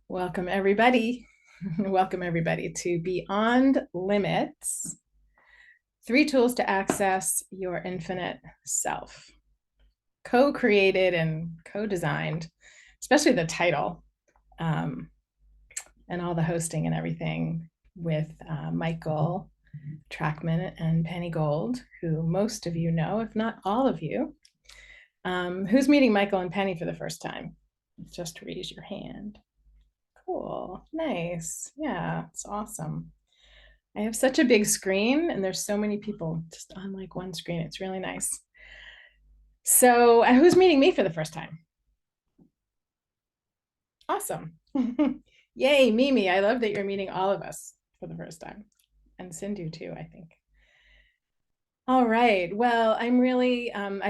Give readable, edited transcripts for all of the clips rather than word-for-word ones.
Welcome, everybody. Welcome, everybody, to Beyond Limits, 3 tools to access your infinite self. Co-created and co-designed, especially the title and all the hosting and everything with Michael Trackman and Penny Gold, who most of you know, if not all of you. Who's meeting Michael and Penny for the first time? Just raise your hand. Cool. Nice. Yeah, it's awesome. I have such a big screen and there's so many people just on like one screen. It's really nice. So, who's meeting me for the first time? Awesome. Yay, Mimi. I love that you're meeting all of us for the first time. And Sindhu too, I think. All right. Well, I've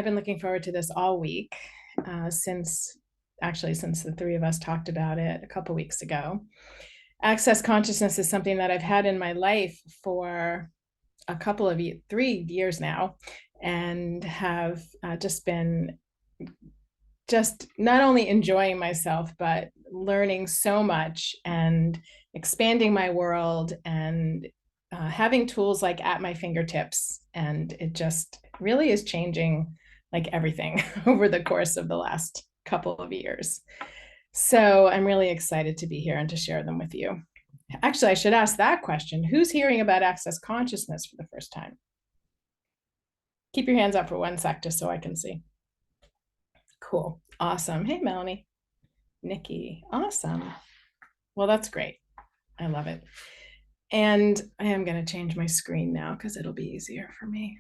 been looking forward to this all week since the three of us talked about it a couple weeks ago. Access consciousness is something that I've had in my life for a couple of 3 years now, and have just not only enjoying myself, but learning so much and expanding my world and having tools like at my fingertips. And it just really is changing like everything over the course of the last couple of years. So I'm really excited to be here and to share them with you. Actually, I should ask that question. Who's hearing about access consciousness for the first time? Keep your hands up for 1 sec just so I can see. Cool. Awesome. Hey, Melanie. Nikki. Awesome. Well, that's great. I love it. And I am going to change my screen now because it'll be easier for me.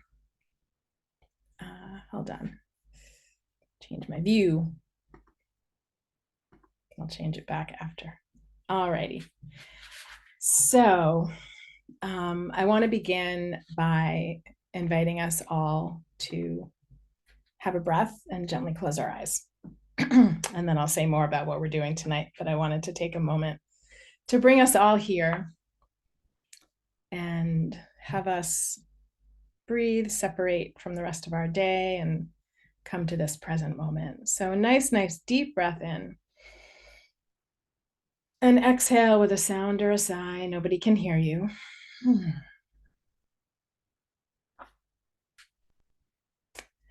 Hold on. Change my view. I'll change it back after. All righty. So I want to begin by inviting us all to have a breath and gently close our eyes. And then I'll say more about what we're doing tonight, but I wanted to take a moment to bring us all here and have us breathe, separate from the rest of our day, and come to this present moment. So a nice deep breath in. And exhale with a sound or a sigh. Nobody can hear you.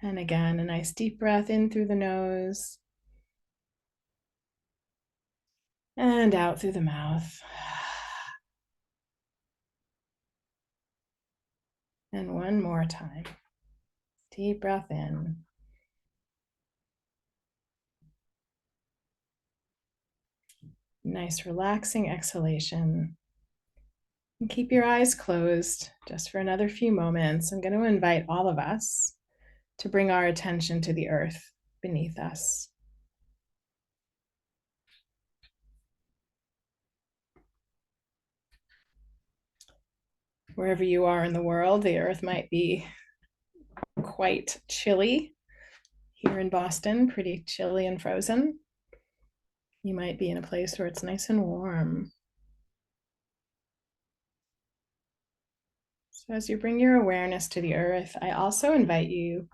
And again, a nice deep breath in through the nose and out through the mouth. And one more time. Deep breath in. Nice relaxing exhalation. And keep your eyes closed just for another few moments. I'm going to invite all of us to bring our attention to the earth beneath us. Wherever you are in the world, the earth might be quite chilly. Here in Boston, pretty chilly and frozen. You might be in a place where it's nice and warm. So as you bring your awareness to the earth, I also invite you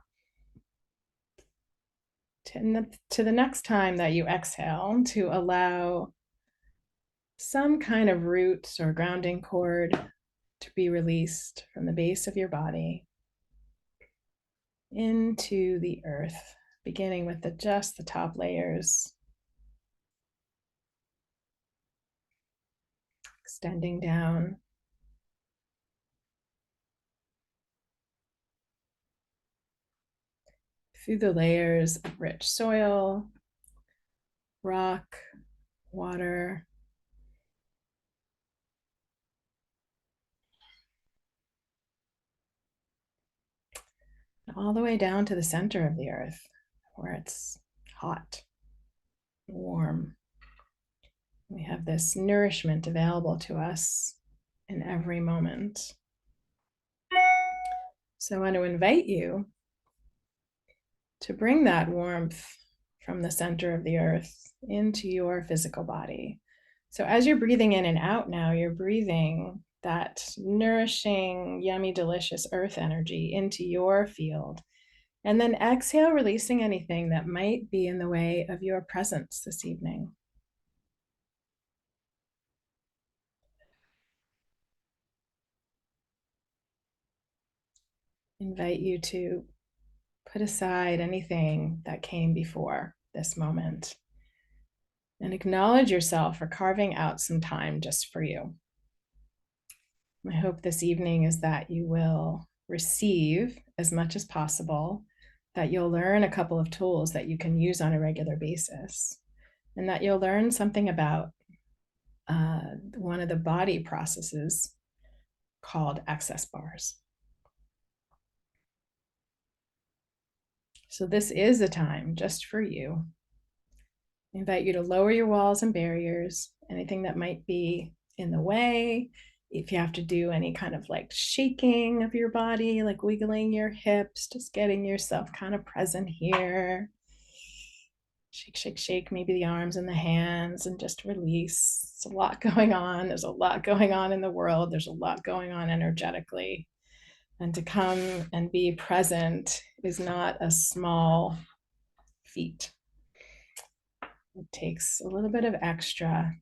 to the next time that you exhale to allow some kind of roots or grounding cord to be released from the base of your body into the earth, beginning with just the top layers, extending down through the layers of rich soil, rock, water, all the way down to the center of the earth, where it's hot, warm. We have this nourishment available to us in every moment. So I want to invite you to bring that warmth from the center of the earth into your physical body. So as you're breathing in and out now, you're breathing that nourishing, yummy, delicious earth energy into your field. And then exhale, releasing anything that might be in the way of your presence this evening. invite you to put aside anything that came before this moment and acknowledge yourself for carving out some time just for you. My hope this evening is that you will receive as much as possible, that you'll learn a couple of tools that you can use on a regular basis, and that you'll learn something about one of the body processes called access bars. So this is a time just for you. I invite you to lower your walls and barriers, anything that might be in the way. If you have to do any kind of like shaking of your body, like wiggling your hips, just getting yourself kind of present here. Shake, shake, shake, maybe the arms and the hands, and just release. It's a lot going on. There's a lot going on in the world. There's a lot going on energetically. And to come and be present is not a small feat. It takes a little bit of extra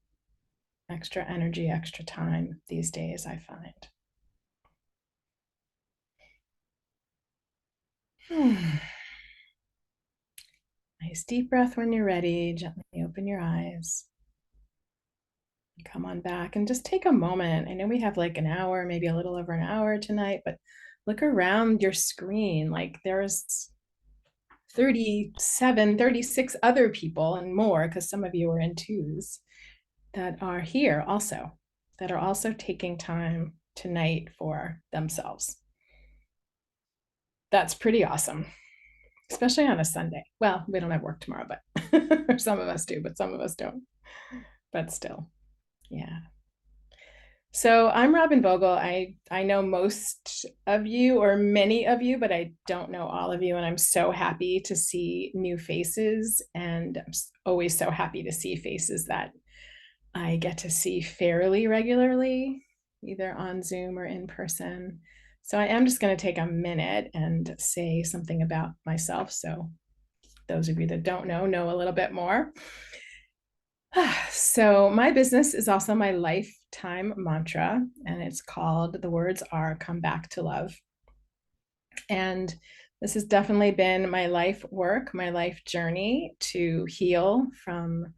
energy, extra time these days, I find. Nice deep breath when you're ready. Gently open your eyes. Come on back and just take a moment. I know we have like an hour, maybe a little over an hour tonight, but look around your screen. Like there's 37, 36 other people and more, because some of you are in twos, that are here also, that are also taking time tonight for themselves. That's pretty awesome, especially on a Sunday. Well, we don't have work tomorrow, but some of us do, but some of us don't. But still, yeah. So I'm Robin Vogel. I know most of you or many of you, but I don't know all of you. And I'm so happy to see new faces. And I'm always so happy to see faces that I get to see fairly regularly, either on Zoom or in person. So I am just going to take a minute and say something about myself. So those of you that don't know a little bit more. So my business is also my lifetime mantra, and it's called, the words are come back to love. And this has definitely been my life work, my life journey to heal from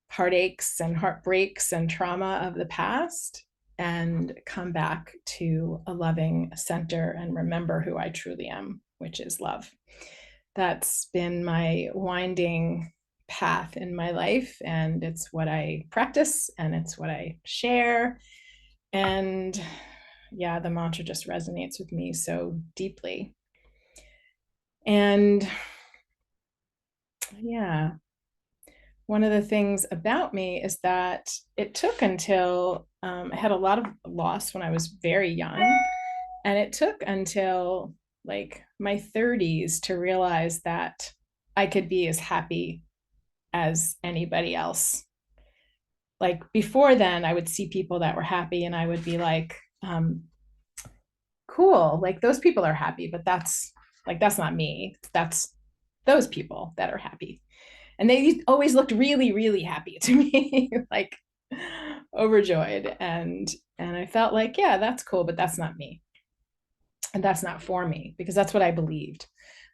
heartaches and heartbreaks and trauma of the past and come back to a loving center and remember who I truly am, which is love. That's been my winding path in my life, and it's what I practice and it's what I share. And yeah, the mantra just resonates with me so deeply. And yeah, one of the things about me is that it took until I had a lot of loss when I was very young. And it took until like my 30s to realize that I could be as happy as anybody else. Like before then, I would see people that were happy and I would be like, cool, like those people are happy, but that's not me. That's those people that are happy. And they always looked really, really happy to me, like overjoyed. And I felt like, yeah, that's cool, but that's not me. And that's not for me, because that's what I believed.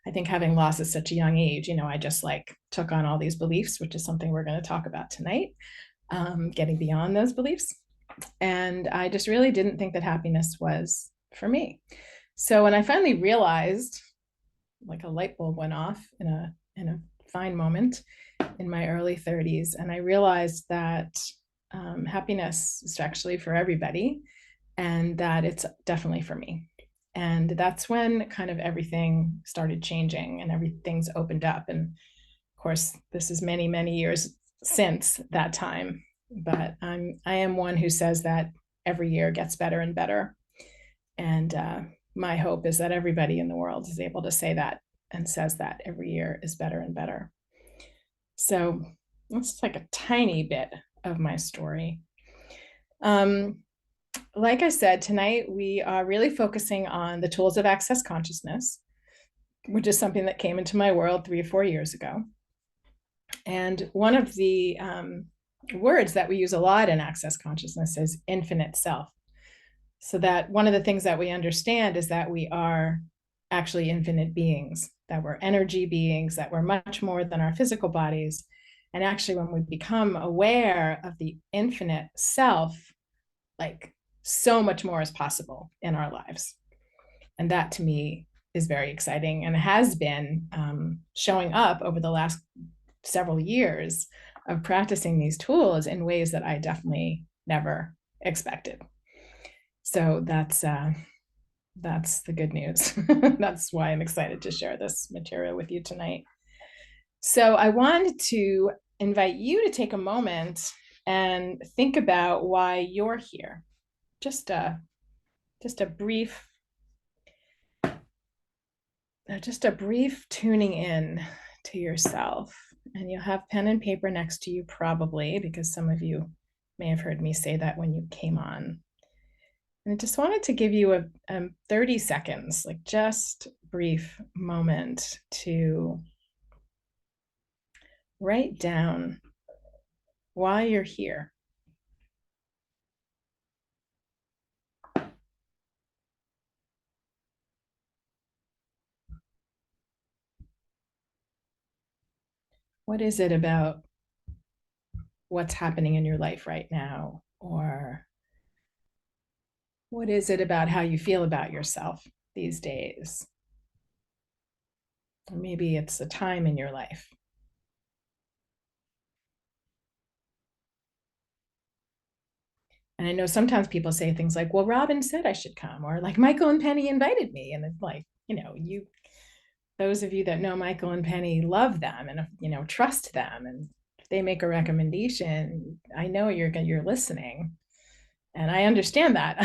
I think having lost at such a young age, I just like took on all these beliefs, which is something we're going to talk about tonight, getting beyond those beliefs. And I just really didn't think that happiness was for me. So when I finally realized, like a light bulb went off in a fine moment in my early 30s, and I realized that happiness is actually for everybody, and that it's definitely for me. And that's when kind of everything started changing and everything's opened up. And of course, this is many, many years since that time. But I am one who says that every year gets better and better. And my hope is that everybody in the world is able to say that and says that every year is better and better. So that's like a tiny bit of my story. Like I said, tonight we are really focusing on the tools of access consciousness, which is something that came into my world 3 or 4 years ago. And one of the words that we use a lot in access consciousness is infinite self. So that one of the things that we understand is that we are actually infinite beings, that we're energy beings, that we're much more than our physical bodies. And actually, when we become aware of the infinite self, like so much more is possible in our lives. And that to me is very exciting and has been showing up over the last several years of practicing these tools in ways that I definitely never expected. So that's the good news. That's why I'm excited to share this material with you tonight. So I wanted to invite you to take a moment and think about why you're here. Just a just a brief just a brief tuning in to yourself. And you'll have pen and paper next to you probably, because some of you may have heard me say that when you came on. And I just wanted to give you a 30 seconds, like just brief moment to write down why you're here. What is it about what's happening in your life right now? Or what is it about how you feel about yourself these days? Or maybe it's a time in your life. And I know sometimes people say things like, well, Robin said I should come, or like Michael and Penny invited me. And it's like, those of you that know Michael and Penny love them and, trust them. And if they make a recommendation, I know you're listening. And I understand that.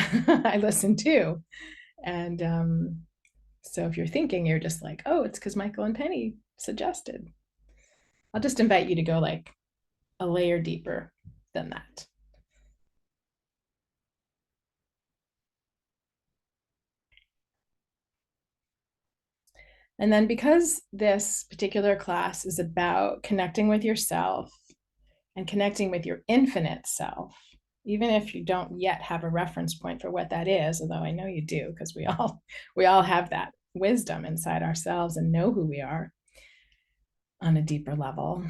I listen too. And so if you're thinking, you're just like, oh, it's because Michael and Penny suggested. I'll just invite you to go like a layer deeper than that. And then because this particular class is about connecting with yourself and connecting with your infinite self, even if you don't yet have a reference point for what that is, although I know you do, because we all have that wisdom inside ourselves and know who we are on a deeper level.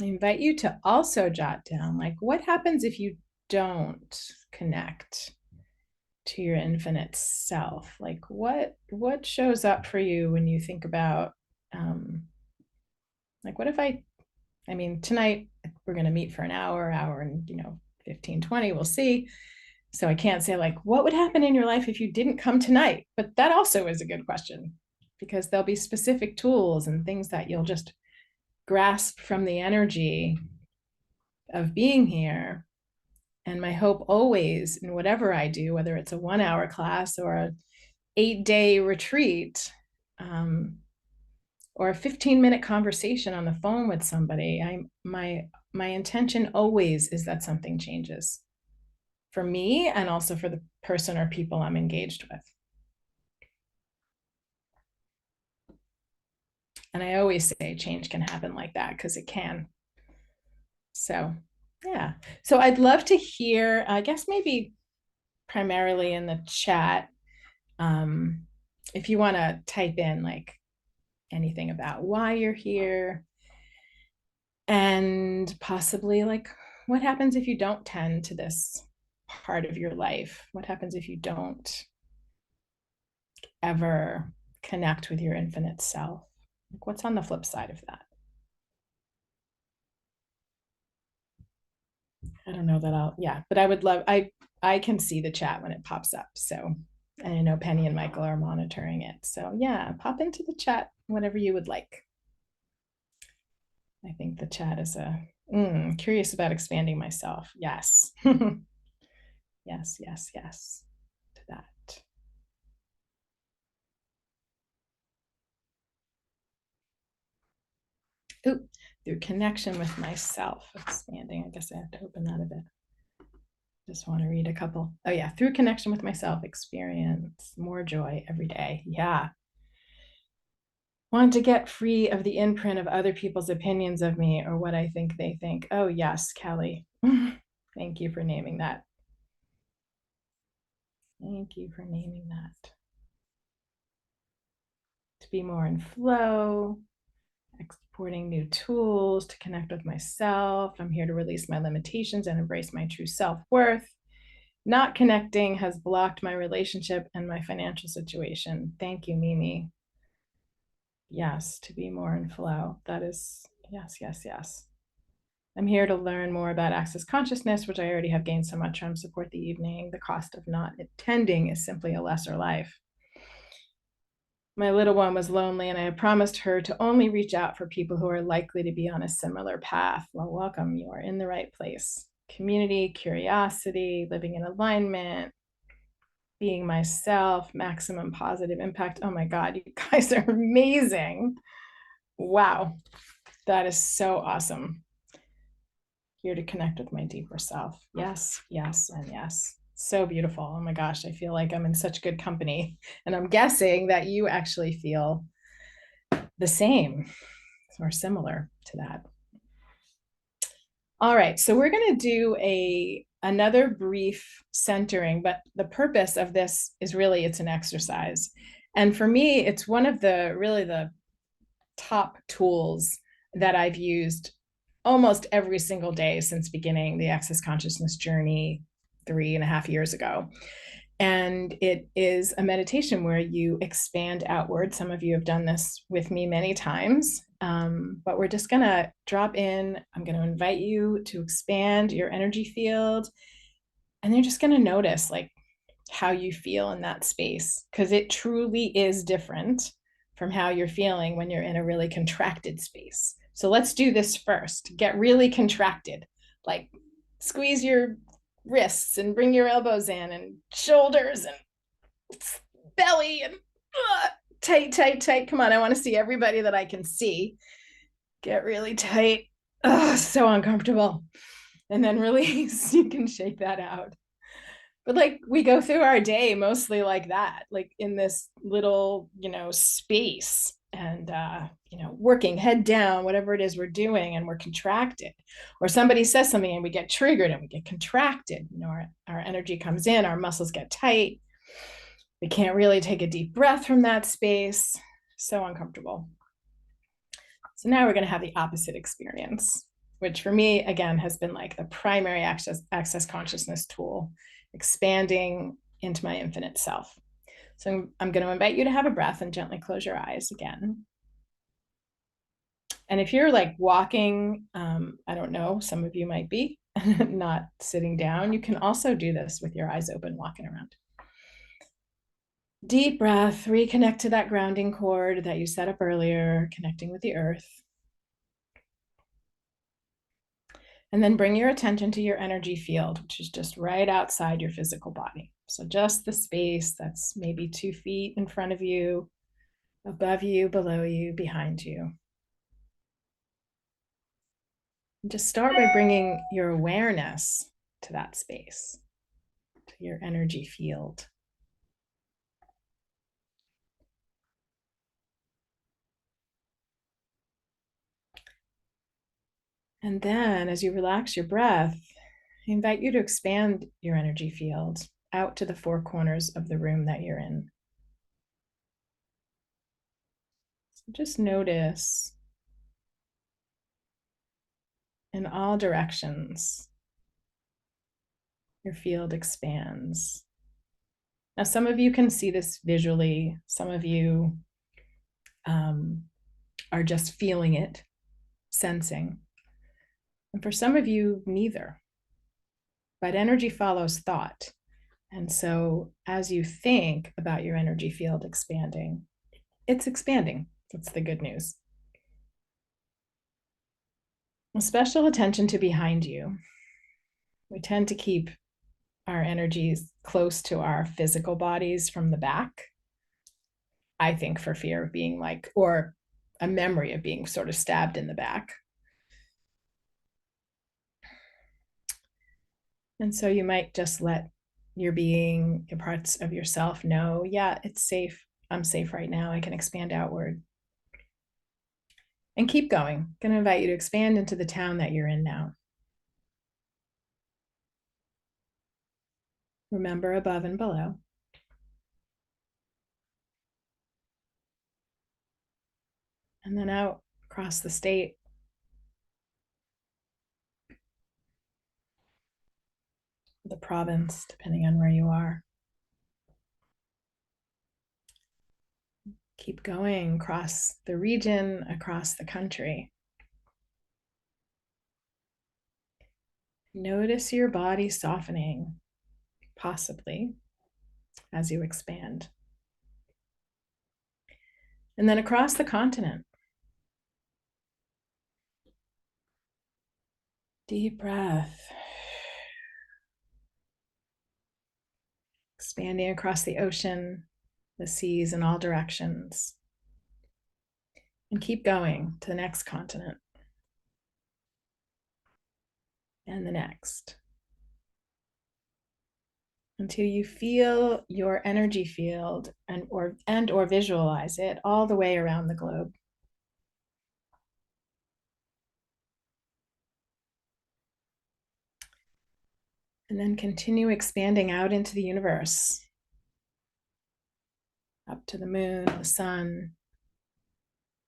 I invite you to also jot down, like, what happens if you don't connect to your infinite self? Like, what shows up for you when you think about, like, what if I mean, tonight we're going to meet for an hour and 15, 20, we'll see. So I can't say like, what would happen in your life if you didn't come tonight? But that also is a good question, because there'll be specific tools and things that you'll just grasp from the energy of being here. And my hope always in whatever I do, whether it's a 1 hour class or a 8-day retreat, or a 15-minute conversation on the phone with somebody, my intention always is that something changes for me and also for the person or people I'm engaged with. And I always say change can happen like that, because it can. So yeah. So I'd love to hear, I guess maybe primarily in the chat, um, if you want to type in like anything about why you're here, and possibly like what happens if you don't tend to this part of your life? What happens if you don't ever connect with your infinite self? Like, what's on the flip side of that? I don't know that yeah, but I would love, I can see the chat when it pops up. So, and I know Penny and Michael are monitoring it. So yeah, pop into the chat, whatever you would like. I think the chat is curious about expanding myself. Yes. Yes, yes, yes to that. Ooh, through connection with myself, expanding. I guess I have to open that a bit. Just want to read a couple. Oh yeah, through connection with myself, experience more joy every day. Yeah. Want to get free of the imprint of other people's opinions of me or what I think they think. Oh yes, Kelly. Thank you for naming that. Thank you for naming that. To be more in flow, exporting new tools to connect with myself. I'm here to release my limitations and embrace my true self-worth. Not connecting has blocked my relationship and my financial situation. Thank you, Mimi. Yes, to be more in flow. That is, yes, yes, yes. I'm here to learn more about access consciousness, which I already have gained so much from. Support the evening. The cost of not attending is simply a lesser life. My little one was lonely, and I had promised her to only reach out for people who are likely to be on a similar path. Well, welcome. You are in the right place. Community, curiosity, living in alignment, being myself, maximum positive impact. Oh my God, you guys are amazing. Wow, that is so awesome. Here to connect with my deeper self. Yes, yes, and yes. So beautiful. Oh my gosh, I feel like I'm in such good company. And I'm guessing that you actually feel the same or similar to that. All right, so we're going to do another brief centering, but the purpose of this is really it's an exercise. And for me, it's one of the top tools that I've used almost every single day since beginning the Access Consciousness journey 3.5 years ago. And it is a meditation where you expand outward. Some of you have done this with me many times, but we're just going to drop in. I'm going to invite you to expand your energy field. And you're just going to notice like how you feel in that space, because it truly is different from how you're feeling when you're in a really contracted space. So let's do this first. Get really contracted, like squeeze your wrists and bring your elbows in and shoulders and belly and tight, tight, tight. Come on, I want to see everybody that I can see. Get really tight. So uncomfortable. And then release. You can shake that out. But like we go through our day mostly like that, like in this little, space and, working head down, whatever it is we're doing, and we're contracted. Or somebody says something and we get triggered and we get contracted. Our energy comes in, our muscles get tight. We can't really take a deep breath from that space. So uncomfortable. So now we're going to have the opposite experience, which for me, again, has been like the primary access consciousness tool, expanding into my infinite self. So I'm going to invite you to have a breath and gently close your eyes again. And if you're like walking, I don't know, some of you might be not sitting down, you can also do this with your eyes open, walking around. Deep breath, reconnect to that grounding cord that you set up earlier, connecting with the earth. And then bring your attention to your energy field, which is just right outside your physical body. So just the space that's maybe 2 feet in front of you, above you, below you, behind you. And just start by bringing your awareness to that space, to your energy field. And then as you relax your breath, I invite you to expand your energy field out to the 4 corners of the room that you're in. So just notice in all directions, your field expands. Now, some of you can see this visually. Some of you are just feeling it, sensing. And for some of you, neither. But energy follows thought. And so as you think about your energy field expanding, it's expanding. That's the good news. And special attention to behind you. We tend to keep our energies close to our physical bodies from the back, I think, for fear of being like, or a memory of being sort of stabbed in the back. And so you might just let your being, your parts of yourself know, yeah, it's safe. I'm safe right now. I can expand outward. And keep going. I'm going to invite you to expand into the town that you're in now. Remember above and below. and then out across the state. The province, depending on where you are. Keep going across the region, across the country. Notice your body softening, possibly, as you expand. And then across the continent. Deep breath. Expanding across the ocean, the seas in all directions. And keep going to the next continent. And the next. Until you feel your energy field or visualize it all the way around the globe. And then continue expanding out into the universe, up to the moon, the sun,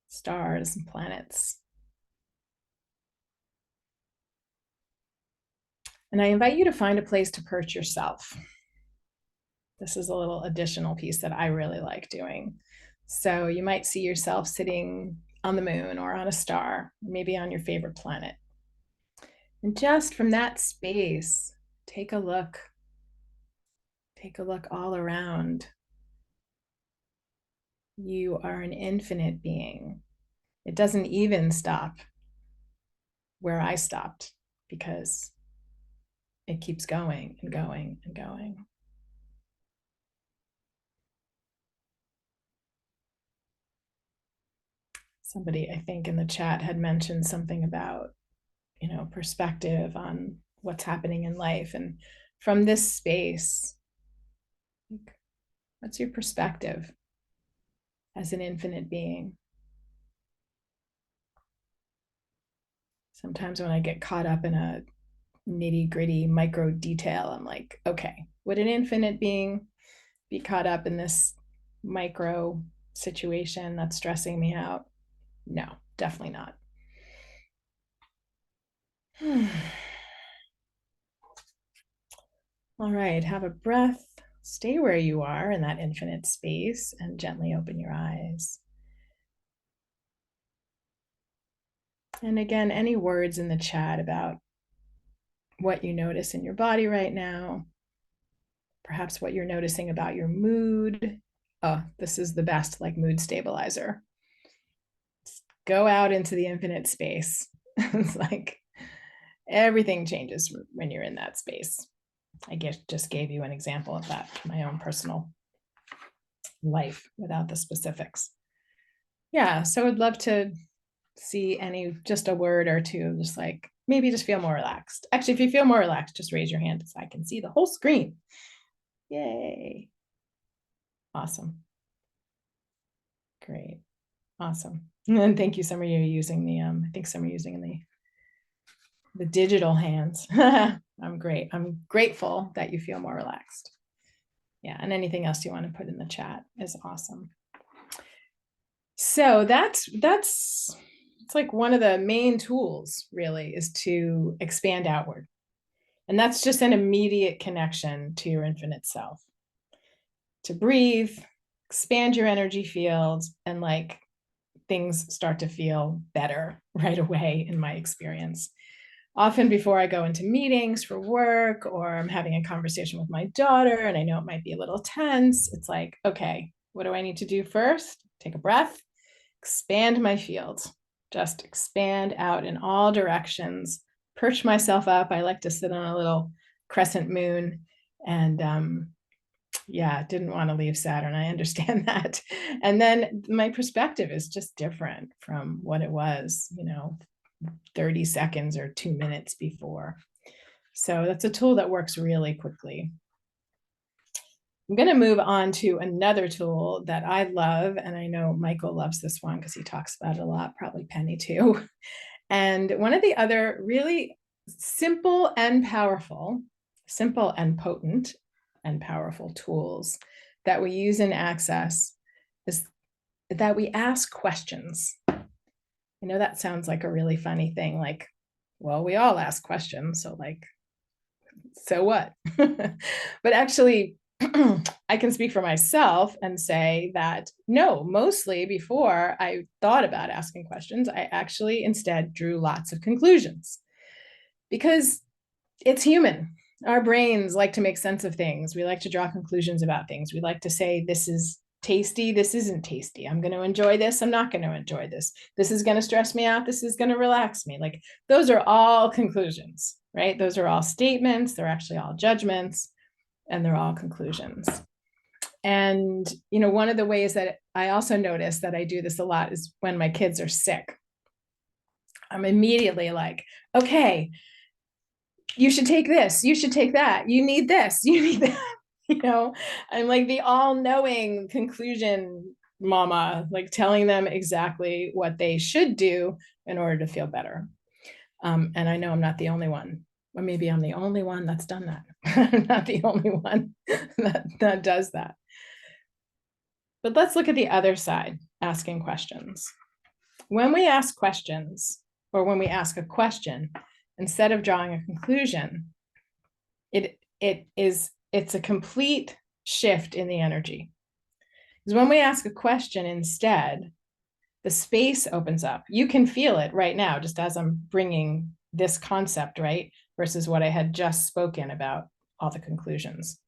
stars, and planets. And I invite you to find a place to perch yourself. This is a little additional piece that I really like doing. So you might see yourself sitting on the moon or on a star, maybe on your favorite planet. And just from that space, take a look. Take a look all around. You are an infinite being. It doesn't even stop where I stopped because it keeps going and going and going. Somebody, I think, in the chat had mentioned something about, perspective on what's happening in life. And from this space, what's your perspective as an infinite being? Sometimes when I get caught up in a nitty gritty micro detail, I'm like, okay, would an infinite being be caught up in this micro situation that's stressing me out? No, definitely not. All right, have a breath. Stay where you are in that infinite space and gently open your eyes. And again, any words in the chat about what you notice in your body right now, perhaps what you're noticing about your mood. Oh, this is the best, like, mood stabilizer. Go out into the infinite space. It's like everything changes when you're in that space. I guess just gave you an example of that, my own personal life without the specifics. Yeah, so I'd love to see just a word or two, just like maybe just feel more relaxed. Actually, if you feel more relaxed, just raise your hand so I can see the whole screen. Yay. Awesome. Great. Awesome. And thank you. Some of you are using I think some are using the digital hands. I'm great. I'm grateful that you feel more relaxed. Yeah. And anything else you want to put in the chat is awesome. So it's like one of the main tools really is to expand outward. And that's just an immediate connection to your infinite self. To breathe, expand your energy fields, and like things start to feel better right away in my experience. Often before I go into meetings for work or I'm having a conversation with my daughter and I know it might be a little tense, it's like, okay, what do I need to do first? Take a breath, expand my fields, just expand out in all directions, perch myself up. I like to sit on a little crescent moon and yeah, didn't want to leave Saturn. I understand that. And then my perspective is just different from what it was, 30 seconds or 2 minutes before. So that's a tool that works really quickly. I'm going to move on to another tool that I love, and I know Michael loves this one because he talks about it a lot, probably Penny too. And one of the other really simple and potent and powerful tools that we use in Access is that we ask questions. I know that sounds like a really funny thing. Like, well, we all ask questions. So, like, so what? But actually, I can speak for myself and say that no, mostly before I thought about asking questions, I actually instead drew lots of conclusions because it's human. Our brains like to make sense of things. We like to draw conclusions about things. We like to say, this is tasty, this isn't tasty. I'm going to enjoy this, I'm not going to enjoy this. This is going to stress me out, this is going to relax me. Like, those are all conclusions, right? Those are all statements. They're actually all judgments, and they're all conclusions. And, one of the ways that I also notice that I do this a lot is when my kids are sick. I'm immediately like, okay, you should take this, you should take that, you need this, you need that. I'm like the all-knowing conclusion mama, like telling them exactly what they should do in order to feel better. And I know I'm not the only one, or maybe I'm the only one that's done that. I'm not the only one that does that. But let's look at the other side, asking questions. When we ask questions, or when we ask a question, instead of drawing a conclusion, it's a complete shift in the energy. Because when we ask a question instead, the space opens up. You can feel it right now, just as I'm bringing this concept, right? Versus what I had just spoken about, all the conclusions.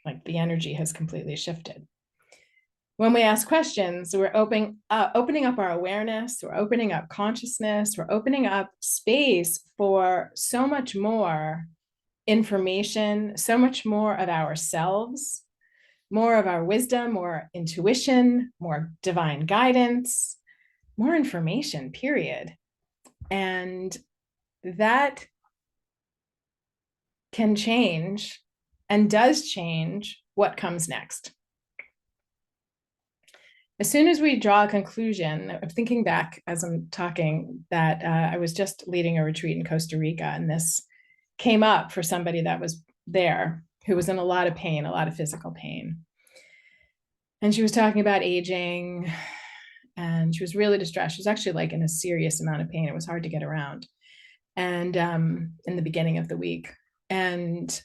Like, the energy has completely shifted. When we ask questions, we're opening up our awareness, we're opening up consciousness, we're opening up space for so much more information, so much more of ourselves, more of our wisdom, more intuition, more divine guidance, more information, period. And that can change, and does change, what comes next. As soon as we draw a conclusion, I'm thinking back as I'm talking that I was just leading a retreat in Costa Rica, and this came up for somebody that was there who was in a lot of pain, a lot of physical pain. And she was talking about aging, and she was really distressed. She was actually like in a serious amount of pain. It was hard to get around. And in the beginning of the week. And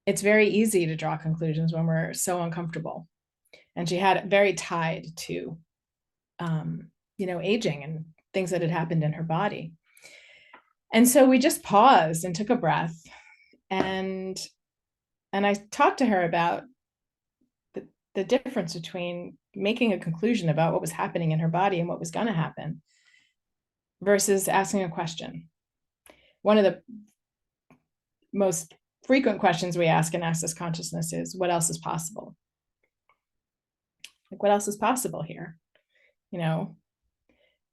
it's very easy to draw conclusions when we're so uncomfortable. And she had it very tied to, aging and things that had happened in her body. And so we just paused and took a breath, and I talked to her about the difference between making a conclusion about what was happening in her body and what was going to happen versus asking a question. One of the most frequent questions we ask in Access Consciousness is, what else is possible? Like, what else is possible here?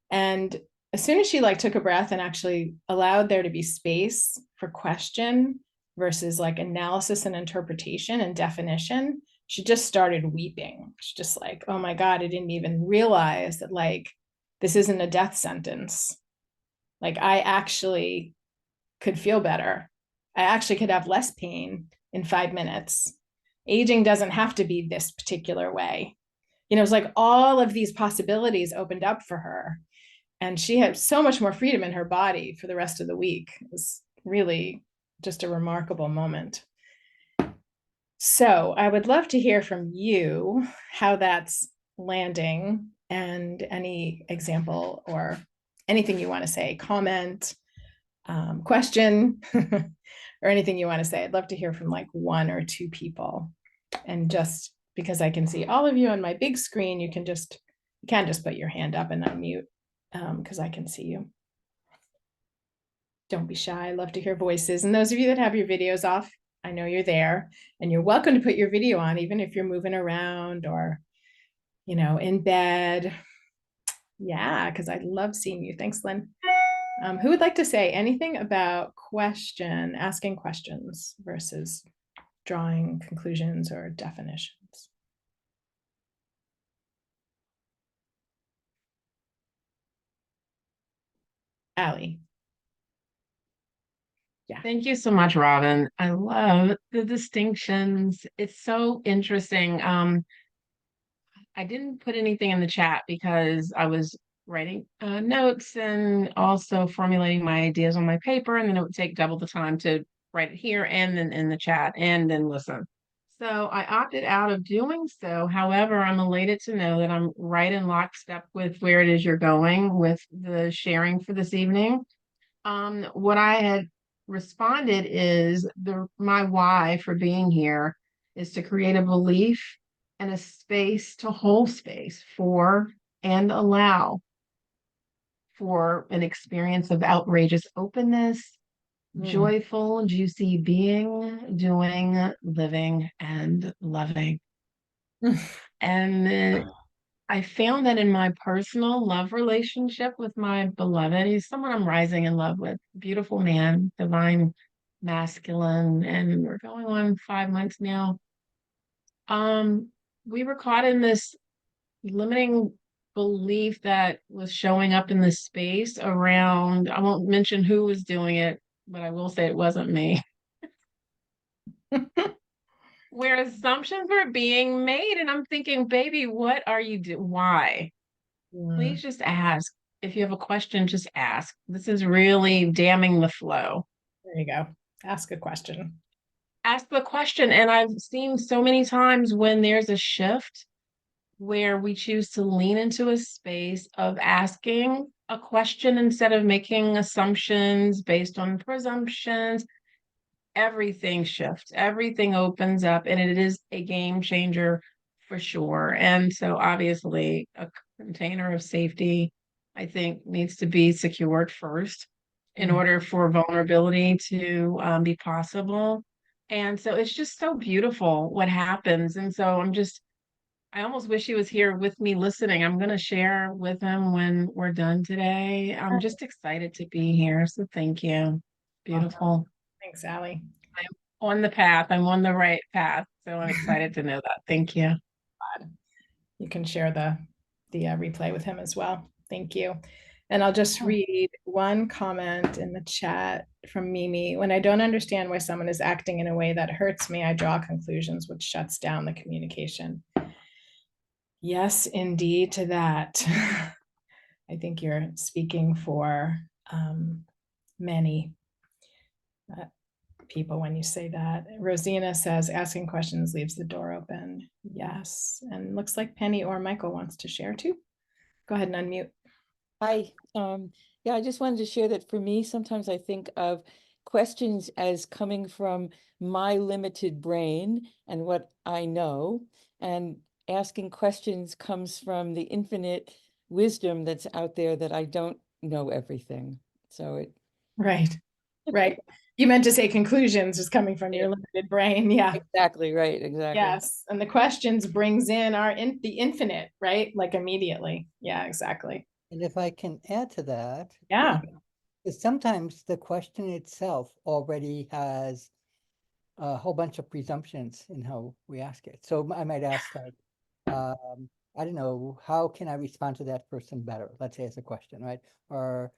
And as soon as she took a breath and actually allowed there to be space for question versus like analysis and interpretation and definition, she just started weeping. She's just like, oh my God, I didn't even realize that this isn't a death sentence. Like, I actually could feel better. I actually could have less pain in 5 minutes. Aging doesn't have to be this particular way. It's like all of these possibilities opened up for her. And she had so much more freedom in her body for the rest of the week. It was really just a remarkable moment. So I would love to hear from you how that's landing, and any example or anything you want to say, comment, question, or anything you want to say. I'd love to hear from like 1 or 2 people. And just because I can see all of you on my big screen, you can just put your hand up and unmute, because I can see you. Don't be shy. I love to hear voices. And those of you that have your videos off, I know you're there, and you're welcome to put your video on, even if you're moving around or, in bed. Yeah, because I love seeing you. Thanks, Lynn. Who would like to say anything about asking questions versus drawing conclusions or definitions? Allie. Yeah. Thank you so much, Robin. I love the distinctions. It's so interesting. I didn't put anything in the chat because I was writing notes and also formulating my ideas on my paper. And then it would take double the time to write it here and then in the chat and then listen. So I opted out of doing so. However, I'm elated to know that I'm right in lockstep with where it is you're going with the sharing for this evening. What I had responded is my why for being here is to create a belief and a space to hold space for and allow for an experience of outrageous openness, Mm. joyful, juicy being, doing, living, and loving. And I found that in my personal love relationship with my beloved, he's someone I'm rising in love with, beautiful man, divine masculine, and we're going on 5 months now. Um, we were caught in this limiting belief that was showing up in the space around, I won't mention who was doing it, but I will say it wasn't me, where assumptions were being made. And I'm thinking, baby, what are you doing? Why? Mm. Please just ask. If you have a question, just ask. This is really damming the flow. There you go. Ask a question. Ask the question. And I've seen so many times when there's a shift where we choose to lean into a space of asking a question instead of making assumptions based on presumptions, everything shifts, everything opens up, and it is a game changer for sure. And so, obviously, a container of safety, I think, needs to be secured first in Mm. order for vulnerability to be possible. And so, it's just so beautiful what happens. And so, I almost wish he was here with me listening. I'm going to share with him when we're done today. I'm just excited to be here. So, thank you. Awesome. Beautiful. Thanks, Allie. I'm on the path. I'm on the right path. So I'm excited to know that. Thank you. You can share the replay with him as well. Thank you. And I'll just read one comment in the chat from Mimi. When I don't understand why someone is acting in a way that hurts me, I draw conclusions, which shuts down the communication. Yes, indeed, to that. I think you're speaking for many people when you say that. Rosina says asking questions leaves the door open. Yes. And looks like Penny or Michael wants to share too. Go ahead and unmute. Hi. Yeah, I just wanted to share that for me, sometimes I think of questions as coming from my limited brain and what I know, and asking questions comes from the infinite wisdom that's out there that I don't know everything. So it Right. Right. You meant to say conclusions is coming from your limited brain. Yeah. exactly right, exactly. Yes. And the questions brings in the infinite, right? Like immediately. Yeah, exactly. And if I can add to that, Yeah. is sometimes the question itself already has a whole bunch of presumptions in how we ask it. So I might ask like, I don't know, how can I respond to that person better? Let's say as a question, right? Or,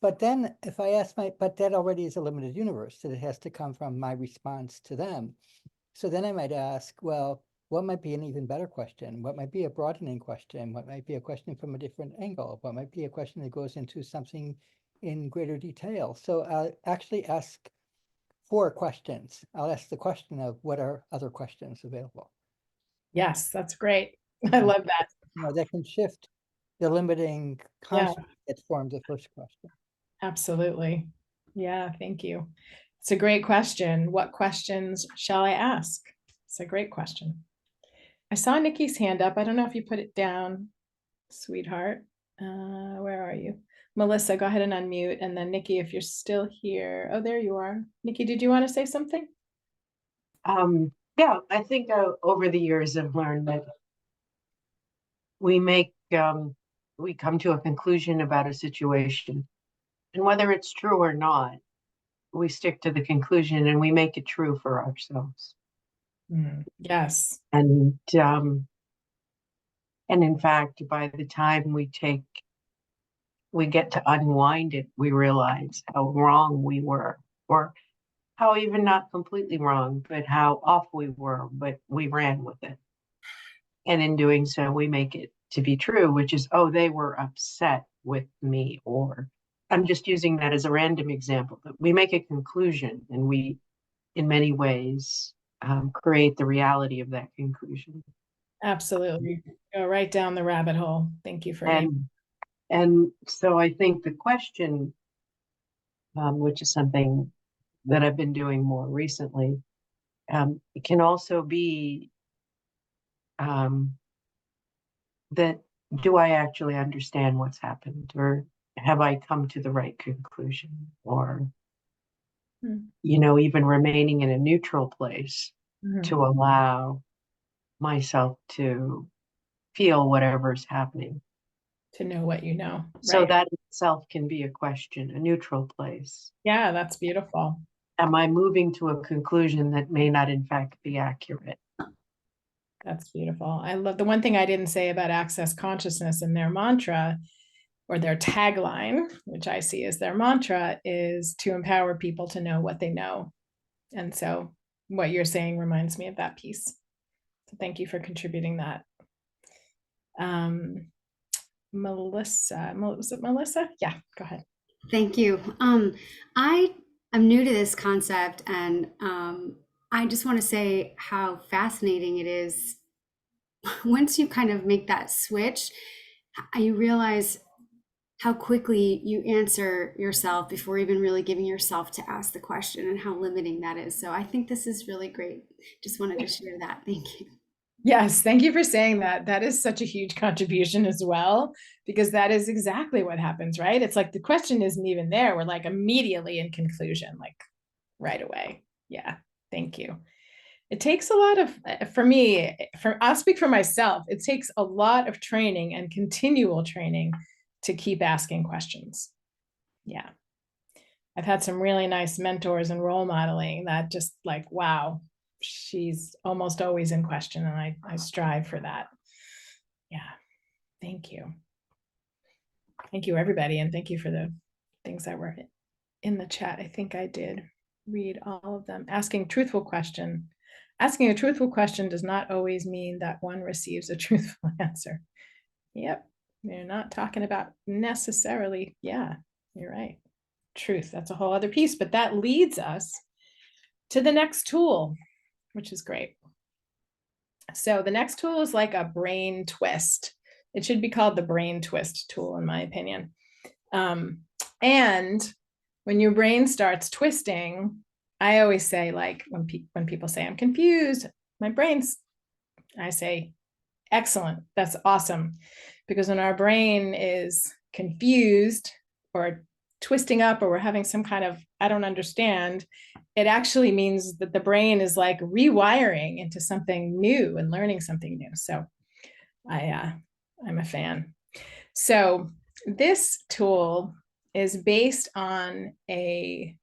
but then if I ask but that already is a limited universe, so it has to come from my response to them. So then I might ask, well, what might be an even better question? What might be a broadening question? What might be a question from a different angle? What might be a question that goes into something in greater detail? So I'll actually ask 4 questions. I'll ask the question of what are other questions available? Yes, that's great. I love that. That can shift the limiting Yeah, construct that formed the first question. absolutely. Yeah, thank you. It's a great question. What questions shall I ask? It's a great question. I saw Nikki's hand up. I don't know if you put it down, sweetheart. Where are you? Melissa, go ahead and unmute. And then Nikki, if you're still here. Oh, there you are. Nikki, did you want to say something? Yeah, I think over the years I've learned that we we come to a conclusion about a situation, and whether it's true or not, we stick to the conclusion and we make it true for ourselves. Yes. And in fact, by the time we get to unwind it, we realize how wrong we were, or how even not completely wrong, but how off we were, but we ran with it. And in doing so, we make it to be true, which is, oh, they were upset with me, or I'm just using that as a random example, but we make a conclusion and we, in many ways, create the reality of that conclusion. Absolutely. Go right down the rabbit hole. Thank you for naming. And so I think the question, which is something that I've been doing more recently, it can also be that, do I actually understand what's happened, or have I come to the right conclusion, or even remaining in a neutral place to allow myself to feel whatever's happening. To know what you know. So Right. that itself can be a question, a neutral place. Yeah, that's beautiful. Am I moving to a conclusion that may not in fact be accurate? That's beautiful. I love the one thing I didn't say about Access Consciousness and their mantra, or their tagline, which I see as their mantra, is to empower people to know what they know. And so what you're saying reminds me of that piece. So thank you for contributing that. Melissa, was it Melissa? Yeah, go ahead. Thank you. I am new to this concept, and I just want to say how fascinating it is. Once you kind of make that switch, you realize how quickly you answer yourself before even really giving yourself to ask the question, and how limiting that is. So I think this is really great. Just wanted to share that. Thank you. Yes, thank you for saying that. That is such a huge contribution as well, because that is exactly what happens, right? It's like the question isn't even there. We're like immediately in conclusion, like right away. Yeah, thank you. It takes a lot of, for me, I'll speak for myself, it takes a lot of training and continual training to keep asking questions. Yeah. I've had some really nice mentors and role modeling that just like, wow, she's almost always in question, and I strive for that. Yeah, thank you. Thank you, everybody, and thank you for the things that were in the chat. I think I did read all of them. Asking a truthful question does not always mean that one receives a truthful answer. Yep, we're not talking about necessarily, yeah, you're right. Truth, that's a whole other piece, but that leads us to the next tool, which is great. So the next tool is like a brain twist. It should be called the brain twist tool, in my opinion. And when your brain starts twisting, I always say, like when people say I'm confused, I say, excellent, that's awesome. Because when our brain is confused or twisting up, or we're having some kind of, I don't understand, it actually means that the brain is like rewiring into something new and learning something new. So I'm a fan. So this tool is based on a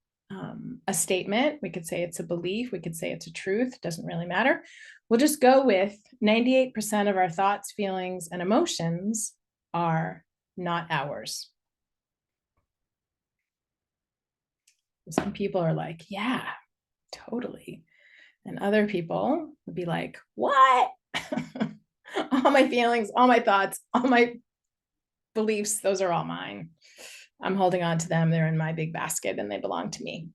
statement. We could say it's a belief. We could say it's a truth. Doesn't really matter. We'll just go with 98% of our thoughts, feelings, and emotions are not ours. Some people are like, yeah, totally. And other people would be like, what? All my feelings, all my thoughts, all my beliefs, those are all mine. I'm holding on to them. They're in my big basket and they belong to me.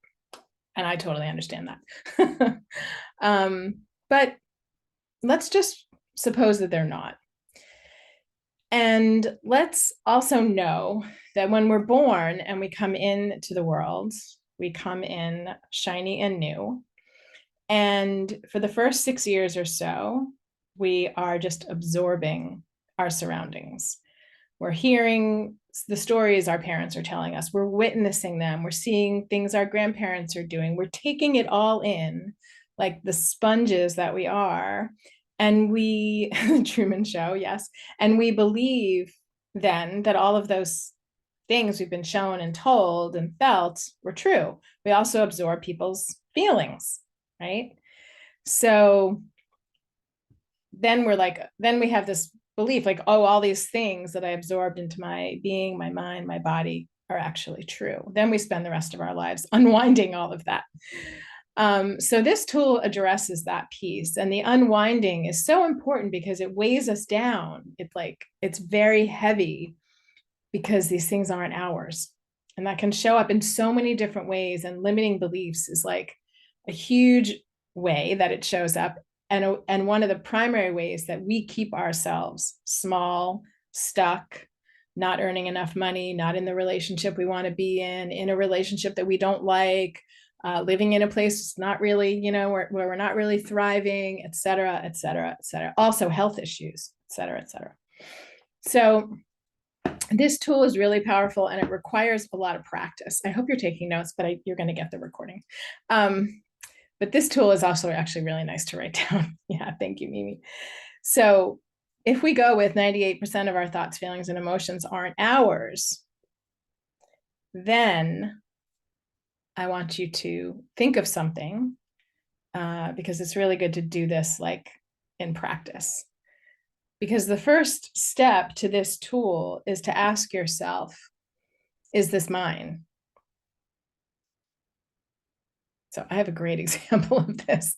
And I totally understand that. But let's just suppose that they're not. And let's also know that when we're born and we come into the world, we come in shiny and new. And for the first 6 years or so, we are just absorbing our surroundings. We're hearing the stories our parents are telling us. We're witnessing them. We're seeing things our grandparents are doing. We're taking it all in, like the sponges that we are. And we, Truman Show, yes. And we believe then that all of those things we've been shown and told and felt were true. We also absorb people's feelings, right? So then we have this belief like, oh, all these things that I absorbed into my being, my mind, my body are actually true. Then we spend the rest of our lives unwinding all of that. So this tool addresses that piece, and the unwinding is so important because it weighs us down. It's very heavy because these things aren't ours. And that can show up in so many different ways. And limiting beliefs is like a huge way that it shows up. And one of the primary ways that we keep ourselves small, stuck, not earning enough money, not in the relationship we want to be in a relationship that we don't like, living in a place that's not really, where we're not really thriving, et cetera, et cetera, et cetera. Also health issues, et cetera, et cetera. So this tool is really powerful and it requires a lot of practice. I hope you're taking notes, but you're going to get the recording. But this tool is also actually really nice to write down. Yeah, thank you, Mimi. So if we go with 98% of our thoughts, feelings, and emotions aren't ours, then I want you to think of something because it's really good to do this like in practice. Because the first step to this tool is to ask yourself, is this mine? So I have a great example of this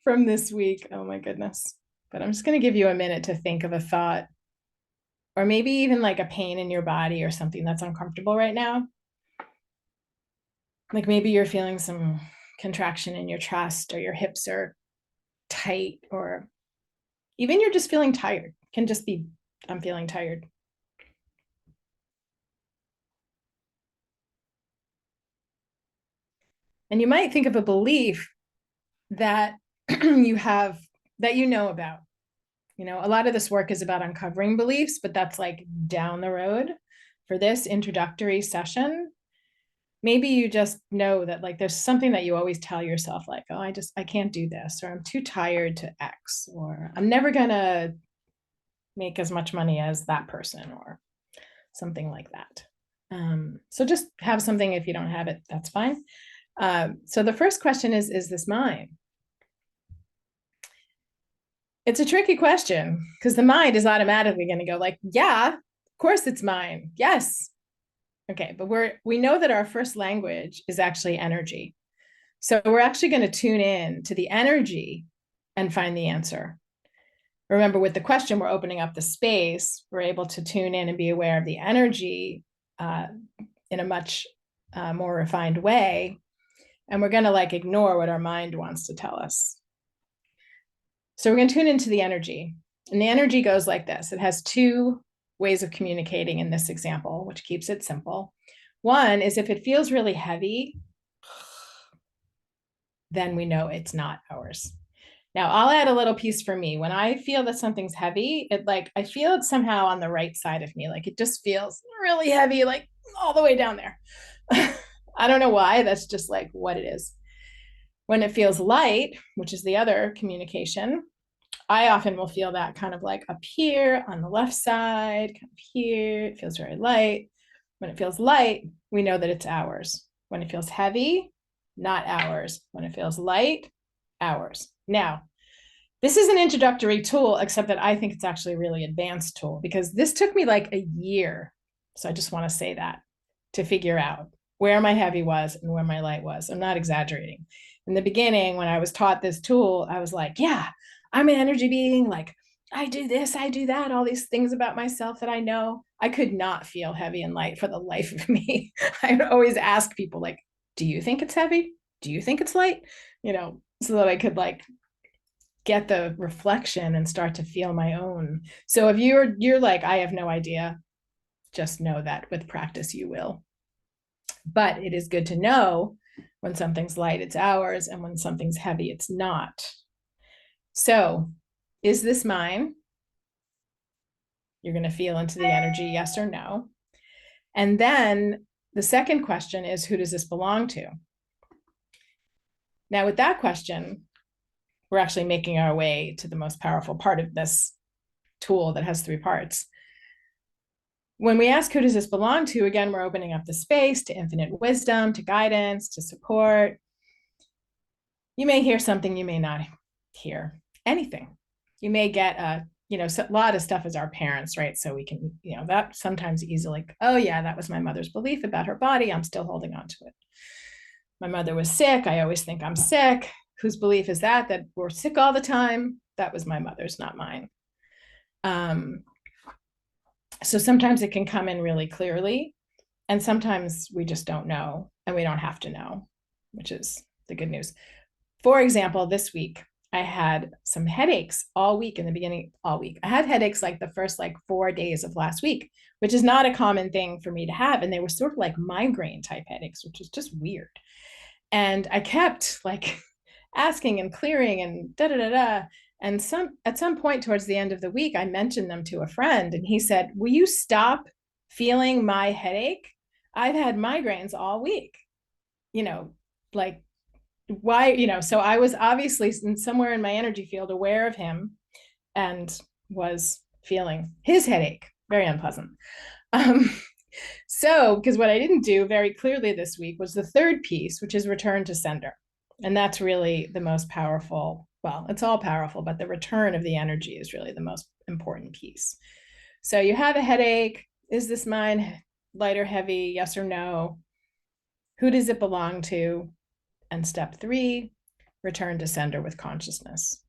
from this week. Oh my goodness. But I'm just going to give you a minute to think of a thought, or maybe even like a pain in your body or something that's uncomfortable right now. Like maybe you're feeling some contraction in your chest, or your hips are tight, or even you're just feeling tired. It can just be, I'm feeling tired. And you might think of a belief that you have, that you know about. A lot of this work is about uncovering beliefs, but that's like down the road. For this introductory session, maybe you just know that like there's something that you always tell yourself, like, oh, I can't do this, or I'm too tired to X, or I'm never gonna make as much money as that person, or something like that. So just have something. If you don't have it, that's fine. So the first question is this mine? It's a tricky question because the mind is automatically going to go like, yeah, of course it's mine. Yes. Okay, but we know that our first language is actually energy. So we're actually going to tune in to the energy and find the answer. Remember, with the question, we're opening up the space. We're able to tune in and be aware of the energy in a much more refined way. And we're going to like ignore what our mind wants to tell us. So we're going to tune into the energy. And the energy goes like this. It has two ways of communicating in this example, which keeps it simple. One is if it feels really heavy, then we know it's not ours. Now, I'll add a little piece for me. When I feel that something's heavy, I feel it somehow on the right side of me. Like it just feels really heavy, like all the way down there. I don't know why. That's just like what it is. When it feels light, which is the other communication, I often will feel that kind of like up here on the left side, kind of here. It feels very light. When it feels light, we know that it's ours. When it feels heavy, not ours. When it feels light, ours. Now, this is an introductory tool, except that I think it's actually a really advanced tool because this took me like a year. So I just want to say that to figure out where my heavy was and where my light was. I'm not exaggerating. In the beginning, when I was taught this tool, I was like, yeah, I'm an energy being. Like, I do this, I do that, all these things about myself that I know. I could not feel heavy and light for the life of me. I would always ask people, like, do you think it's heavy? Do you think it's light? So that I could like get the reflection and start to feel my own. So if you're like, I have no idea, just know that with practice you will. But it is good to know when something's light, it's ours, and when something's heavy, it's not. So, is this mine? You're going to feel into the energy, yes or no. And then the second question is, who does this belong to? Now, with that question, we're actually making our way to the most powerful part of this tool that has 3 parts. When we ask who does this belong to, again, we're opening up the space to infinite wisdom, to guidance, to support. You may hear something, you may not hear anything. You may get a lot of stuff is our parents, right? So we can, that sometimes easily, oh yeah, that was my mother's belief about her body. I'm still holding on to it. My mother was sick. I always think I'm sick. Whose belief is that we're sick all the time? That was my mother's, not mine. So sometimes it can come in really clearly, and sometimes we just don't know, and we don't have to know, which is the good news. For example, this week, I had some headaches all week in the beginning, all week. I had headaches like the first 4 days of last week, which is not a common thing for me to have. And they were sort of like migraine type headaches, which is just weird. And I kept asking and clearing and da-da-da-da. And at some point towards the end of the week, I mentioned them to a friend, and he said, will you stop feeling my headache? I've had migraines all week, why, so I was obviously somewhere in my energy field aware of him and was feeling his headache, very unpleasant. So, because what I didn't do very clearly this week was the third piece, which is return to sender. And that's really the most powerful. Well, it's all powerful, but the return of the energy is really the most important piece. So you have a headache. Is this mine? Light or heavy? Yes or no? Who does it belong to? And step 3, return to sender with consciousness.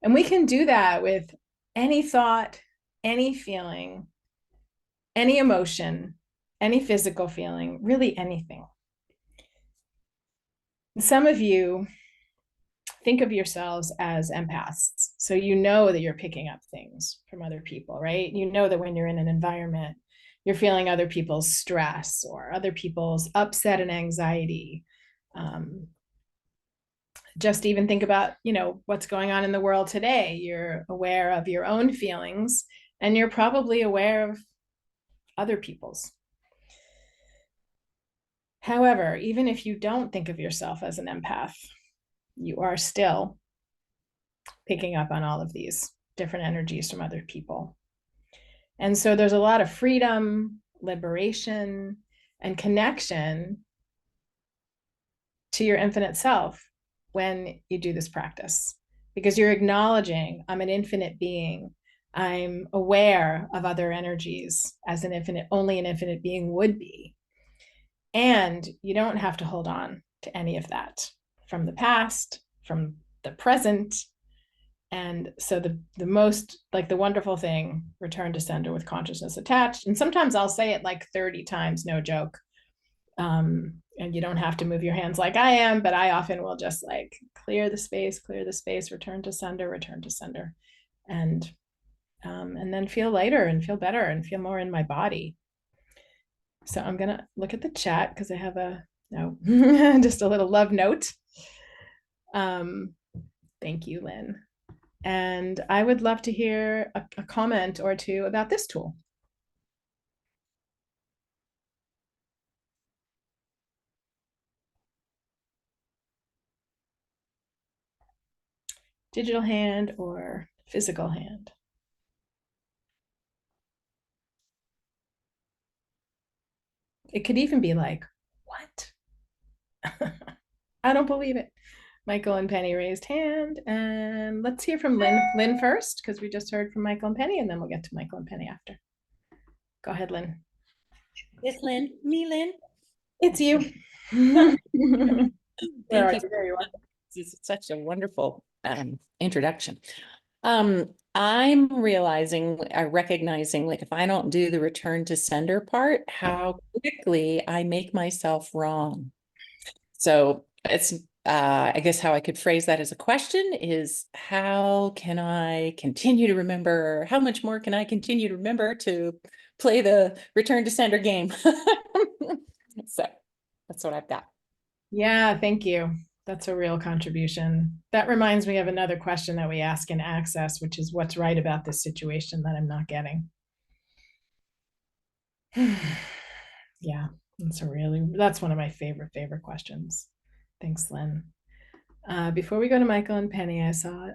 And we can do that with any thought, any feeling, any emotion, any physical feeling, really anything. Some of you think of yourselves as empaths. So you know that you're picking up things from other people, right? You know that when you're in an environment, you're feeling other people's stress or other people's upset and anxiety. Just even think about, what's going on in the world today. You're aware of your own feelings, and you're probably aware of other people's. However, even if you don't think of yourself as an empath, you are still picking up on all of these different energies from other people. And so there's a lot of freedom, liberation, and connection to your infinite self when you do this practice, because you're acknowledging, I'm an infinite being. I'm aware of other energies as only an infinite being would be. And you don't have to hold on to any of that from the past, from the present. And so the most, the wonderful thing, return to sender with consciousness attached. And sometimes I'll say it 30 times, no joke. And you don't have to move your hands like I am, but I often will just clear the space, return to sender, and then feel lighter and feel better and feel more in my body. So I'm gonna look at the chat because I have just a little love note. Thank you, Lynn. And I would love to hear a comment or two about this tool. Digital hand or physical hand? It could even be what? I don't believe it. Michael and Penny raised hand, and let's hear from Lynn first, because we just heard from Michael and Penny, and then we'll get to Michael and Penny after. Go ahead, Lynn. It's Lynn. Me, Lynn. It's you. Thank you. There you are. This is such a wonderful introduction. I'm recognizing if I don't do the return to sender part, how quickly I make myself wrong. So it's I guess how I could phrase that as a question is, how can I continue to remember? How much more can I continue to remember to play the return to sender game? So that's what I've got. Yeah, thank you. That's a real contribution. That reminds me of another question that we ask in Access, which is, what's right about this situation that I'm not getting? Yeah, that's one of my favorite questions. Thanks, Lynn. Before we go to Michael and Penny, I saw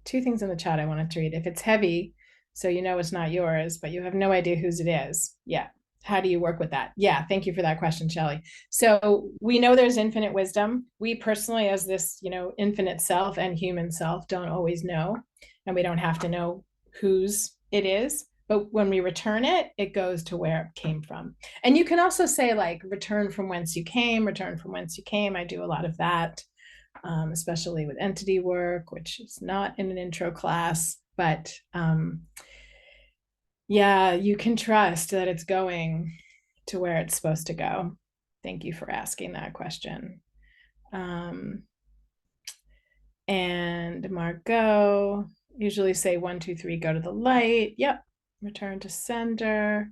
2 things in the chat I wanted to read. If it's heavy, so you know it's not yours, but you have no idea whose it is. Yeah. How do you work with that? Yeah, thank you for that question, Shelley. So we know there's infinite wisdom. We personally, as this, infinite self and human self, don't always know, and we don't have to know whose it is, but when we return it, it goes to where it came from. And you can also say like, return from whence you came, return from whence you came. I do a lot of that, especially with entity work, which is not in an intro class, but yeah, you can trust that it's going to where it's supposed to go. Thank you for asking that question. And Margot, usually say 1, 2, 3, go to the light. Yep. Return to sender.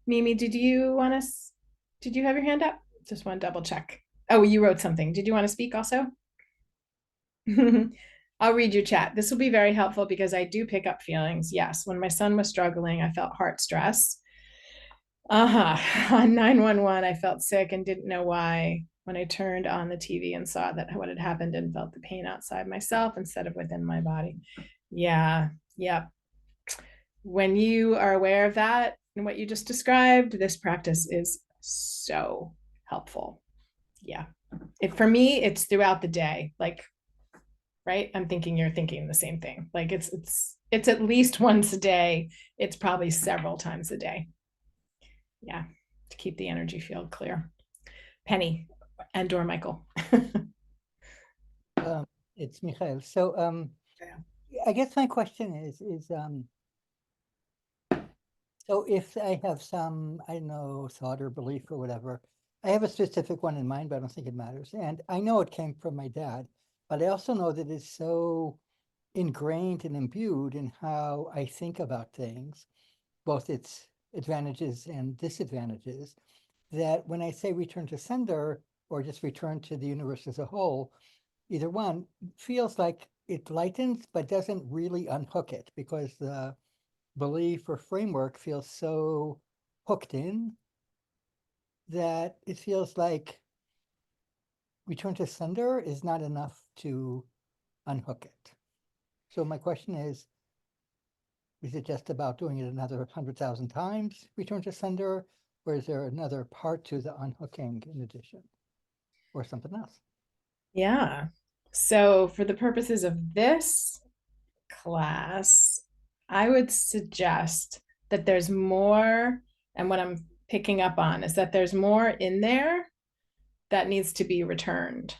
Mimi, did you have your hand up? Just want to double check. Oh, you wrote something. Did you want to speak also? I'll read your chat. This will be very helpful because I do pick up feelings. Yes, when my son was struggling, I felt heart stress. On 911, I felt sick and didn't know why. When I turned on the TV and saw that what had happened and felt the pain outside myself instead of within my body. Yeah, yep. When you are aware of that and what you just described, this practice is so helpful. Yeah. For me, it's throughout the day. Like, right? I'm thinking you're thinking the same thing. Like it's at least once a day. It's probably several times a day. Yeah, to keep the energy field clear. Penny and or Michael. It's Michael. So I guess my question is so if I have some, I don't know, thought or belief or whatever, I have a specific one in mind, but I don't think it matters. And I know it came from my dad, but I also know that it's so ingrained and imbued in how I think about things, both its advantages and disadvantages, that when I say return to sender or just return to the universe as a whole, either one feels like it lightens but doesn't really unhook it because the belief or framework feels so hooked in that it feels like return to sender is not enough to unhook it. So my question is it just about doing it another 100,000 times, return to sender, or is there another part to the unhooking in addition, or something else? Yeah. So for the purposes of this class, I would suggest that there's more, and what I'm picking up on is that there's more in there that needs to be returned.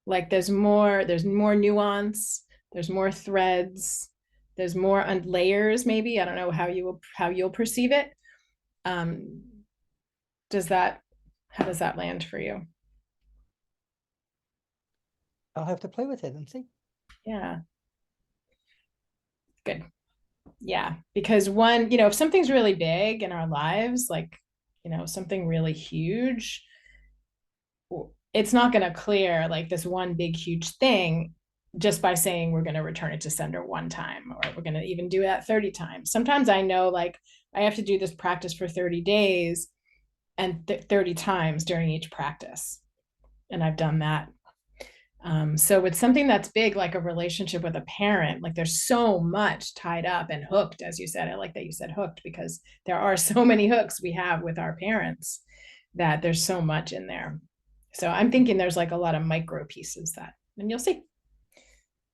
Like there's more nuance, there's more threads, there's more layers, maybe. I don't know how you'll perceive it. How does that land for you? I'll have to play with it and see. Yeah. Good. Yeah, because one, if something's really big in our lives, like, something really huge, it's not going to clear like this one big, huge thing just by saying we're going to return it to sender one time, or we're going to even do that 30 times. Sometimes I know like I have to do this practice for 30 days and 30 times during each practice. And I've done that. So with something that's big, like a relationship with a parent, like there's so much tied up and hooked, as you said. I like that you said hooked, because there are so many hooks we have with our parents that there's so much in there. So I'm thinking there's like a lot of micro pieces and you'll see.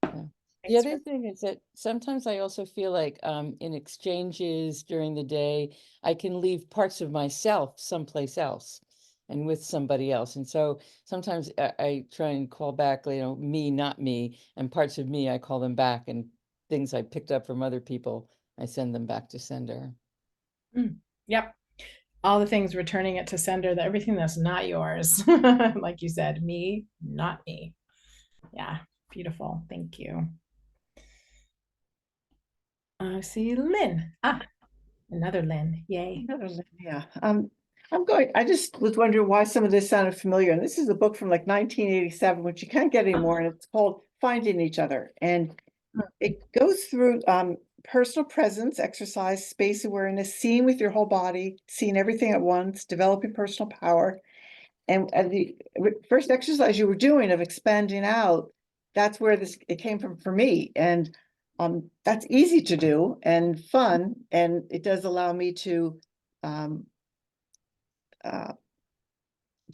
The other thing is that sometimes I also feel like in exchanges during the day, I can leave parts of myself someplace else and with somebody else. And so sometimes I try and call back, me, not me, and parts of me, I call them back, and things I picked up from other people, I send them back to sender. Yep. All the things returning it to sender, everything that's not yours. Like you said, me, not me. Yeah. Beautiful. Thank you. I see Lynn. Another Lynn. Yay. Yeah. I just was wondering why some of this sounded familiar. And this is a book from like 1987, which you can't get anymore. And it's called Finding Each Other. And it goes through personal presence, exercise, space awareness, seeing with your whole body, seeing everything at once, developing personal power. And the first exercise you were doing of expanding out, that's where it came from for me. And that's easy to do and fun. And it does allow me to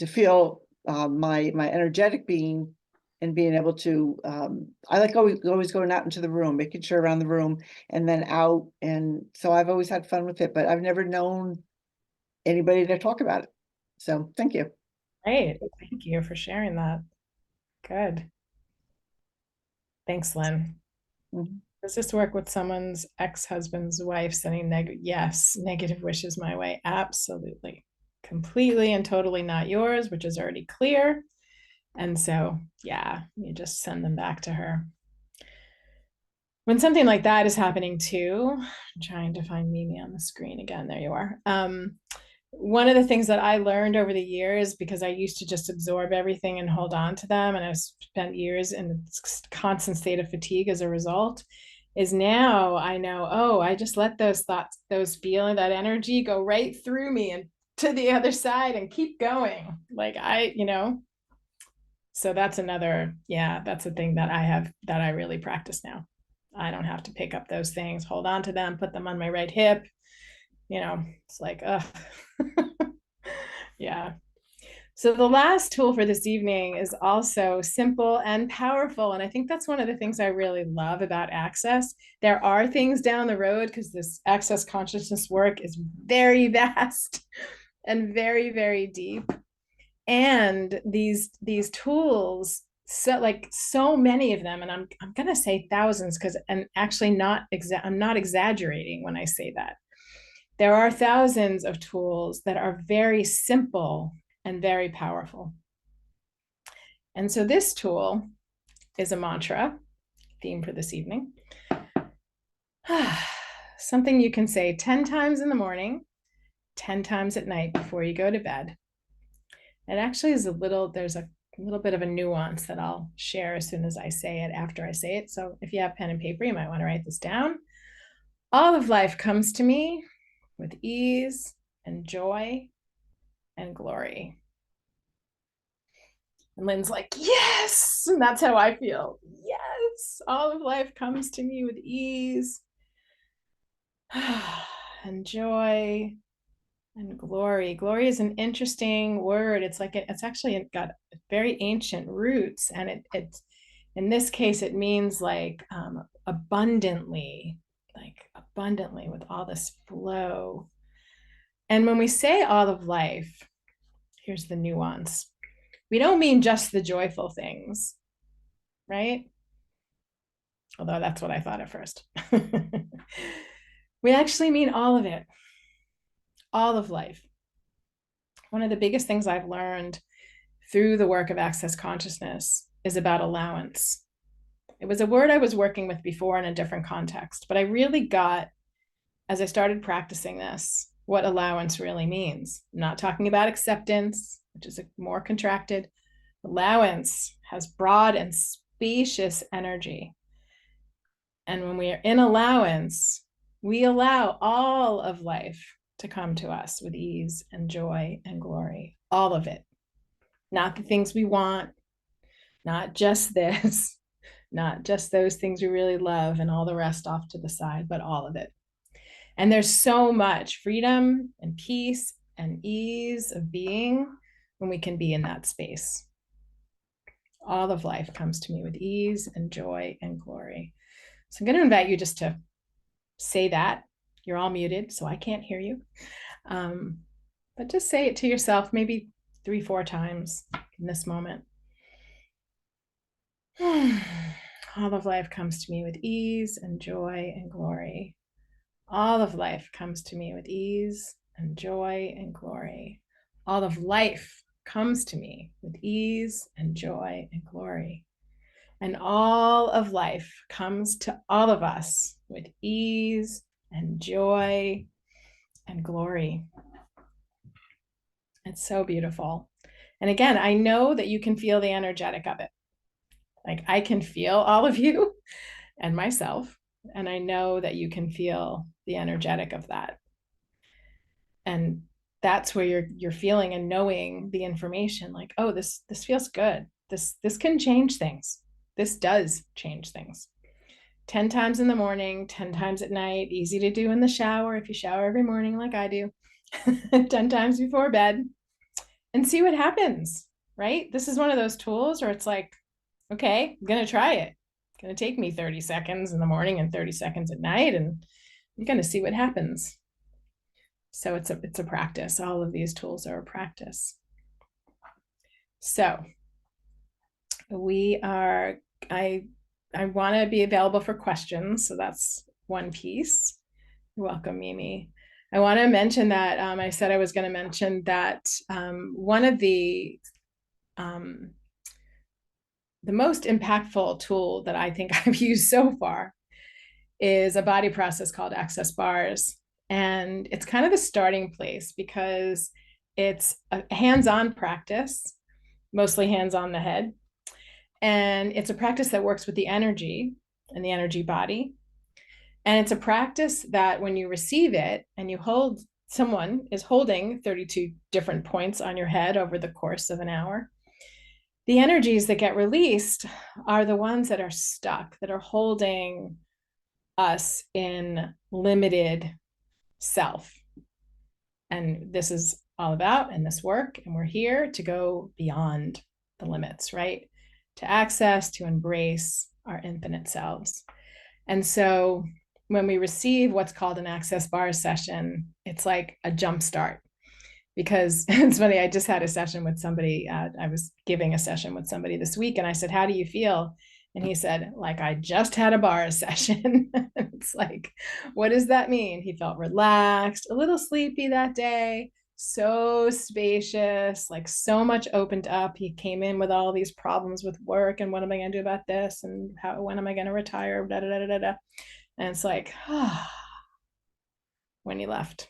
feel my energetic being and being able to, I like always going out into the room, making sure around the room and then out. And so I've always had fun with it, but I've never known anybody to talk about it. So thank you. Great. Thank you for sharing that. Good. Thanks, Lynn. Mhm. Does this work with someone's ex-husband's wife sending negative wishes my way? Absolutely. Completely and totally not yours, which is already clear. And so, yeah, you just send them back to her. When something like that is happening too, I'm trying to find Mimi on the screen again. There you are. One of the things that I learned over the years, because I used to just absorb everything and hold on to them, and I've spent years in a constant state of fatigue as a result, is now I know, oh, I just let those thoughts, those feelings, that energy go right through me and to the other side and keep going. Like so that's another, that's a thing that I have, that I really practice now. I don't have to pick up those things, hold on to them, put them on my right hip. It's like, yeah. So the last tool for this evening is also simple and powerful. And I think that's one of the things I really love about Access. There are things down the road because this Access consciousness work is very vast and very, very deep. And these tools, so many of them, and I'm going to say thousands because, and actually I'm not exaggerating when I say that. There are thousands of tools that are very simple and very powerful. And so this tool is a mantra, theme for this evening. Something you can say 10 times in the morning, 10 times at night before you go to bed. It actually is there's a little bit of a nuance that I'll share as soon as I say it, after I say it. So if you have pen and paper, you might want to write this down. All of life comes to me with ease and joy and glory. And Lynn's like, yes, and that's how I feel. Yes, all of life comes to me with ease and joy and glory. Glory is an interesting word. It's actually got very ancient roots, and it in this case it means abundantly with all this flow. And when we say all of life, here's the nuance. We don't mean just the joyful things, right? Although that's what I thought at first. We actually mean all of it, all of life. One of the biggest things I've learned through the work of Access Consciousness is about allowance. It was a word I was working with before in a different context, but I really got, as I started practicing this, what allowance really means. I'm not talking about acceptance, which is a more contracted. Allowance has broad and spacious energy. And when we are in allowance, we allow all of life to come to us with ease and joy and glory, all of it. Not the things we want, not just this, not just those things we really love and all the rest off to the side, but all of it. And there's so much freedom and peace and ease of being when we can be in that space. All of life comes to me with ease and joy and glory. So I'm going to invite you just to say that. You're all muted, so I can't hear you. But just say it to yourself, maybe 3-4 times in this moment. All of life comes to me with ease and joy and glory. All of life comes to me with ease and joy and glory. All of life comes to me with ease and joy and glory. And all of life comes to all of us with ease and joy and glory. It's so beautiful. And again, I know that you can feel the energetic of it. Like I can feel all of you and myself, and I know that you can feel the energetic of that. And that's where you're feeling and knowing the information, like, oh, this feels good. This can change things. This does change things. 10 times in the morning, 10 times at night, easy to do in the shower if you shower every morning like I do, 10 times before bed, and see what happens, right? This is one of those tools where it's like, okay, I'm going to try it. It's going to take me 30 seconds in the morning and 30 seconds at night, and I'm going to see what happens. So it's a practice. All of these tools are a practice. So I want to be available for questions. So that's one piece. You're welcome, Mimi. I want to mention that I said I was going to mention that one of the most impactful tool that I think I've used so far is a body process called Access Bars. And it's kind of the starting place because it's a hands-on practice, mostly hands on the head. And it's a practice that works with the energy and the energy body. And it's a practice that when you receive it and you hold, someone is holding 32 different points on your head over the course of an hour, the energies that get released are the ones that are stuck, that are holding us in limited self. And this is all about in this work. And we're here to go beyond the limits, right? To access, to embrace our infinite selves. And so when we receive what's called an Access Bars session, it's like a jump start. Because it's funny, I just had a session with somebody, I was giving a session with somebody this week, and I said, how do you feel? And he said, like, I just had a bars session. It's like, what does that mean? He felt relaxed, a little sleepy that day, so spacious, like so much opened up. He came in with all these problems with work and what am I going to do about this? And when am I going to retire? Da, da, da, da, da. And it's like, when he left.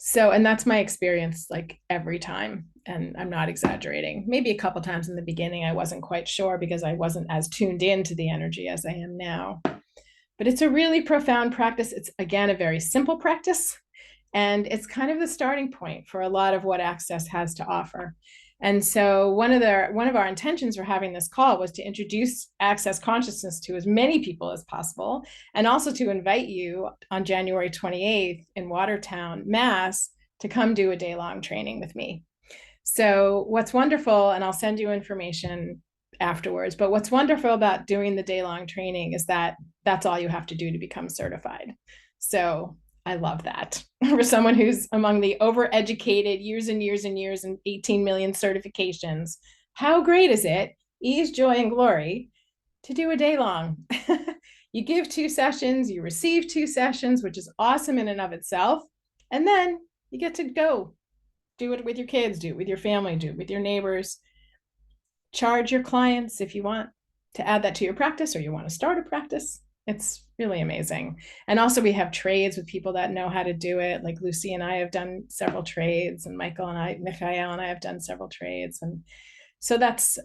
So, and that's my experience like every time. And I'm not exaggerating. Maybe a couple times in the beginning, I wasn't quite sure because I wasn't as tuned into the energy as I am now. But it's a really profound practice. It's, again, a very simple practice. And it's kind of the starting point for a lot of what Access has to offer. And so one of our intentions for having this call was to introduce Access consciousness to as many people as possible, and also to invite you on January 28th in Watertown, Mass, to come do a day-long training with me. So what's wonderful, and I'll send you information afterwards, but what's wonderful about doing the day-long training is that that's all you have to do to become certified. So I love that. For someone who's among the overeducated, years and years and years and 18 million certifications, how great is it, ease, joy, and glory, to do a day long? You give 2 sessions, you receive 2 sessions, which is awesome in and of itself. And then you get to go do it with your kids, do it with your family, do it with your neighbors. Charge your clients if you want to add that to your practice or you want to start a practice. It's really amazing. And also we have trades with people that know how to do it. Like Lucy and I have done several trades, and Michael and I have done several trades. And so that's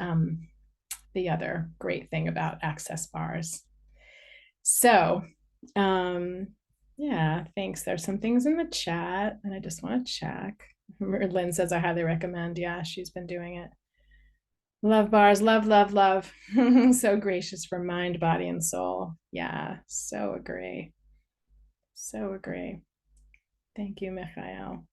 the other great thing about Access Bars. So yeah, thanks. There's some things in the chat and I just want to check. Lynn says, I highly recommend. Yeah, she's been doing it. Love bars, love, love, love. So gracious for mind, body, and soul. Yeah, so agree. So agree. Thank you, Michael.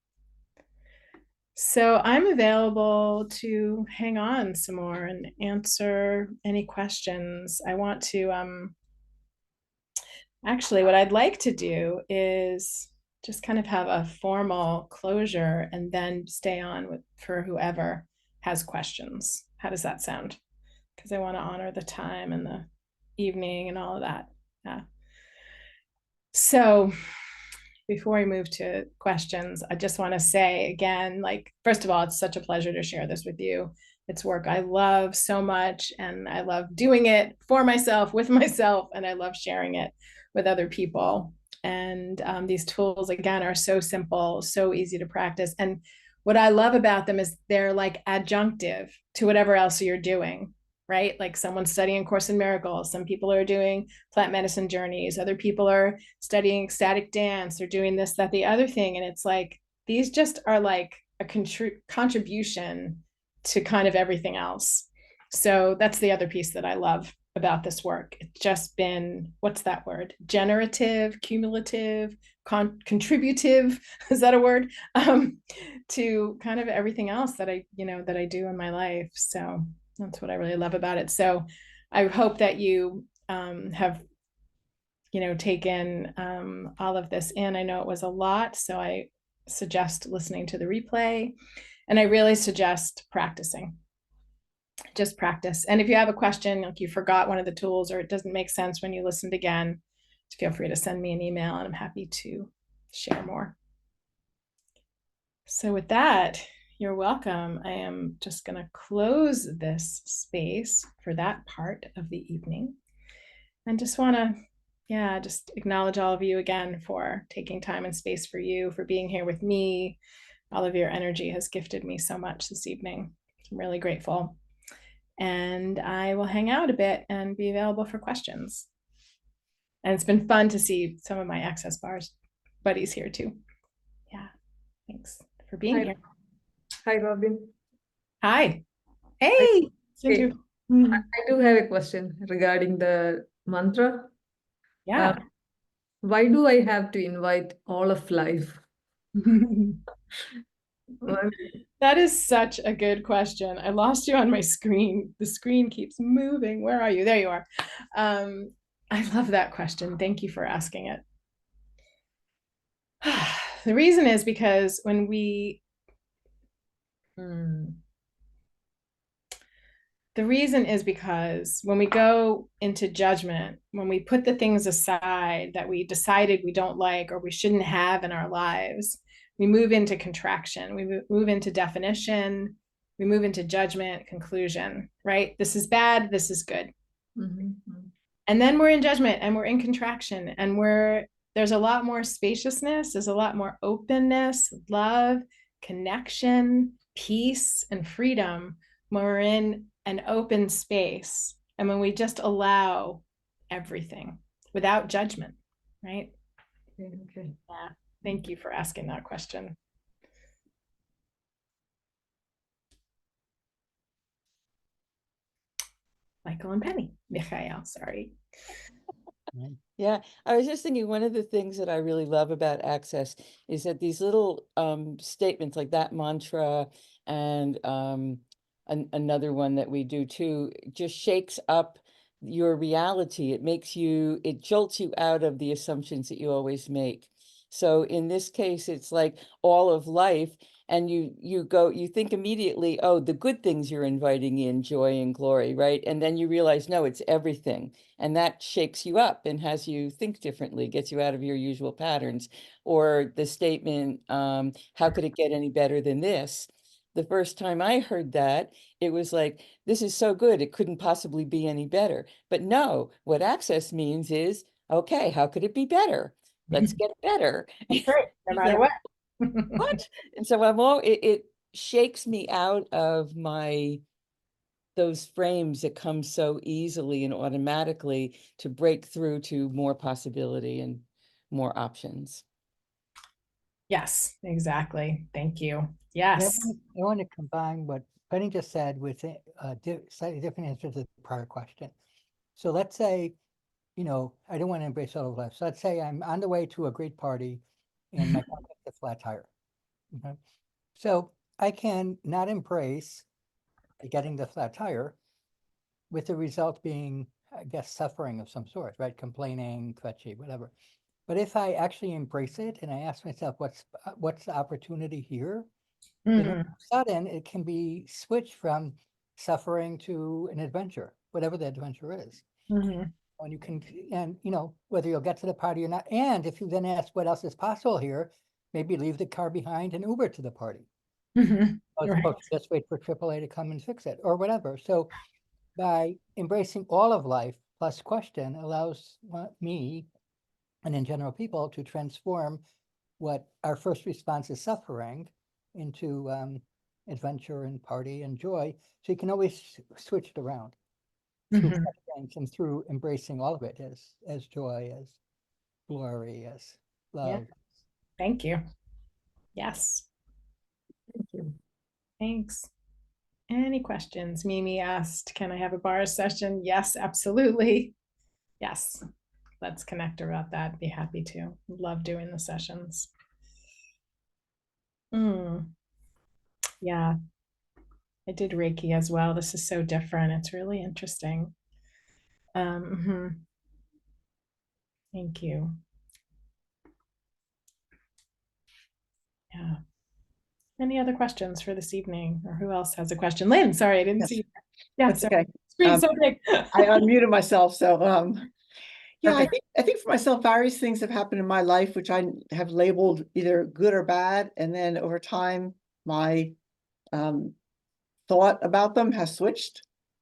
So I'm available to hang on some more and answer any questions. I want to, actually, what I'd like to do is just kind of have a formal closure and then stay on for whoever has questions. How does that sound? Because I want to honor the time and the evening and all of that. Yeah. So before we move to questions, I just want to say again, like, first of all, it's such a pleasure to share this with you. It's work I love so much, and I love doing it for myself, with myself, and I love sharing it with other people. And these tools, again, are so simple, so easy to practice. And what I love about them is they're like adjunctive to whatever else you're doing, right? Like someone's studying Course in Miracles. Some people are doing plant medicine journeys. Other people are studying ecstatic dance. They're doing this, that, the other thing. And it's like, these just are like a contribution to kind of everything else. So that's the other piece that I love about this work. It's just been, what's that word? Generative, cumulative, contributive, is that a word? To kind of everything else that I do in my life. So That's what I really love about it. So I hope that you have, taken all of this in. I know it was a lot, so I suggest listening to the replay, and I really suggest practicing. Just practice. And if you have a question, like you forgot one of the tools or it doesn't make sense when you listened again, feel free to send me an email and I'm happy to share more. So with that, you're welcome. I am just going to close this space for that part of the evening. And just want to, just acknowledge all of you again for taking time and space for you, for being here with me. All of your energy has gifted me so much this evening. I'm really grateful. And I will hang out a bit and be available for questions. And it's been fun to see some of my Access Bars buddies here too. Yeah, thanks for being Hi. here. Hi, Robin. Hi. Hey. Hey. I do have a question regarding the mantra. Yeah. Why do I have to invite all of life? That is such a good question. I lost you on my screen. The screen keeps moving. Where are you? There you are. I love that question. Thank you for asking it. The reason is because when we go into judgment, when we put the things aside that we decided we don't like or we shouldn't have in our lives, we move into contraction, we move into definition, we move into judgment, conclusion, right? This is bad, this is good. And then we're in judgment and we're in contraction and there's a lot more spaciousness, there's a lot more openness, love, connection, peace, and freedom when we're in an open space and when we just allow everything without judgment, right? Okay. Yeah. Thank you for asking that question. Michael and Penny. Michael, sorry. Yeah, I was just thinking one of the things that I really love about Access is that these little statements like that mantra and another one that we do too just shakes up your reality. It jolts you out of the assumptions that you always make. So in this case, it's like all of life. And you think immediately, oh, the good things you're inviting in, joy and glory, right? And then you realize, no, it's everything. And that shakes you up and has you think differently, gets you out of your usual patterns. Or the statement, how could it get any better than this? The first time I heard that, it was like, this is so good, it couldn't possibly be any better. But no, what Access means is, okay, how could it be better? Let's get better. That's right, no matter what. What? And so it shakes me out of those frames that come so easily and automatically to break through to more possibility and more options. Yes, exactly. Thank you. Yes. I want to combine what Penny just said with a slightly different answer to the prior question. So let's say, I don't want to embrace all of life. So let's say I'm on the way to a great party and my car gets a flat tire. Okay. So I can not embrace getting the flat tire with the result being, I guess, suffering of some sort, right? Complaining, kvetchy, whatever. But if I actually embrace it and I ask myself, what's the opportunity here? Then all of a sudden it can be switched from suffering to an adventure, whatever the adventure is. And you can, whether you'll get to the party or not. And if you then ask what else is possible here, maybe leave the car behind and Uber to the party. Right. Just wait for AAA to come and fix it or whatever. So by embracing all of life plus question allows me and in general people to transform what our first response is suffering into adventure and party and joy. So you can always switch it around through questions and through embracing all of it as joy, as glory, as love. Yeah. Thank you. Yes. Thank you. Thanks. Any questions? Mimi asked, can I have a bar session? Yes, absolutely. Yes. Let's connect about that. Be happy to. Love doing the sessions. Yeah. I did Reiki as well. This is so different. It's really interesting. Thank you. Yeah. Any other questions for this evening, or who else has a question? Lynn, sorry, I didn't Yes. see you. Yeah, That's sorry. okay. Screen's so big. I unmuted myself, so yeah, Okay. I think for myself, various things have happened in my life which I have labeled either good or bad, and then over time, my thought about them has switched.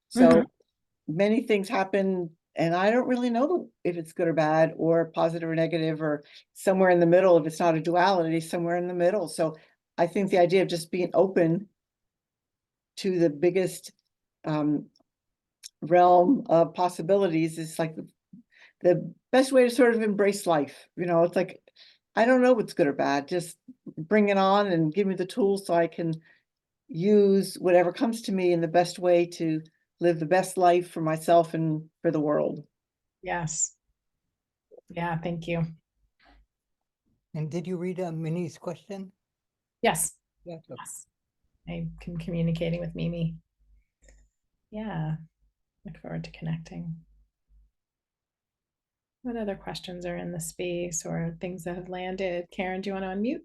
So many things happen, and I don't really know if it's good or bad, or positive or negative, or somewhere in the middle. If it's not a duality, somewhere in the middle. So I think the idea of just being open to the biggest realm of possibilities is like the best way to sort of embrace life. You know, it's like, I don't know what's good or bad, just bring it on and give me the tools so I can use whatever comes to me in the best way to live the best life for myself and for the world. Yes. Yeah, thank you. And did you read Minnie's question? Yes. Yeah. Okay. Yes. I'm communicating with Mimi. Yeah. Look forward to connecting. What other questions are in the space or things that have landed? Karen, do you want to unmute?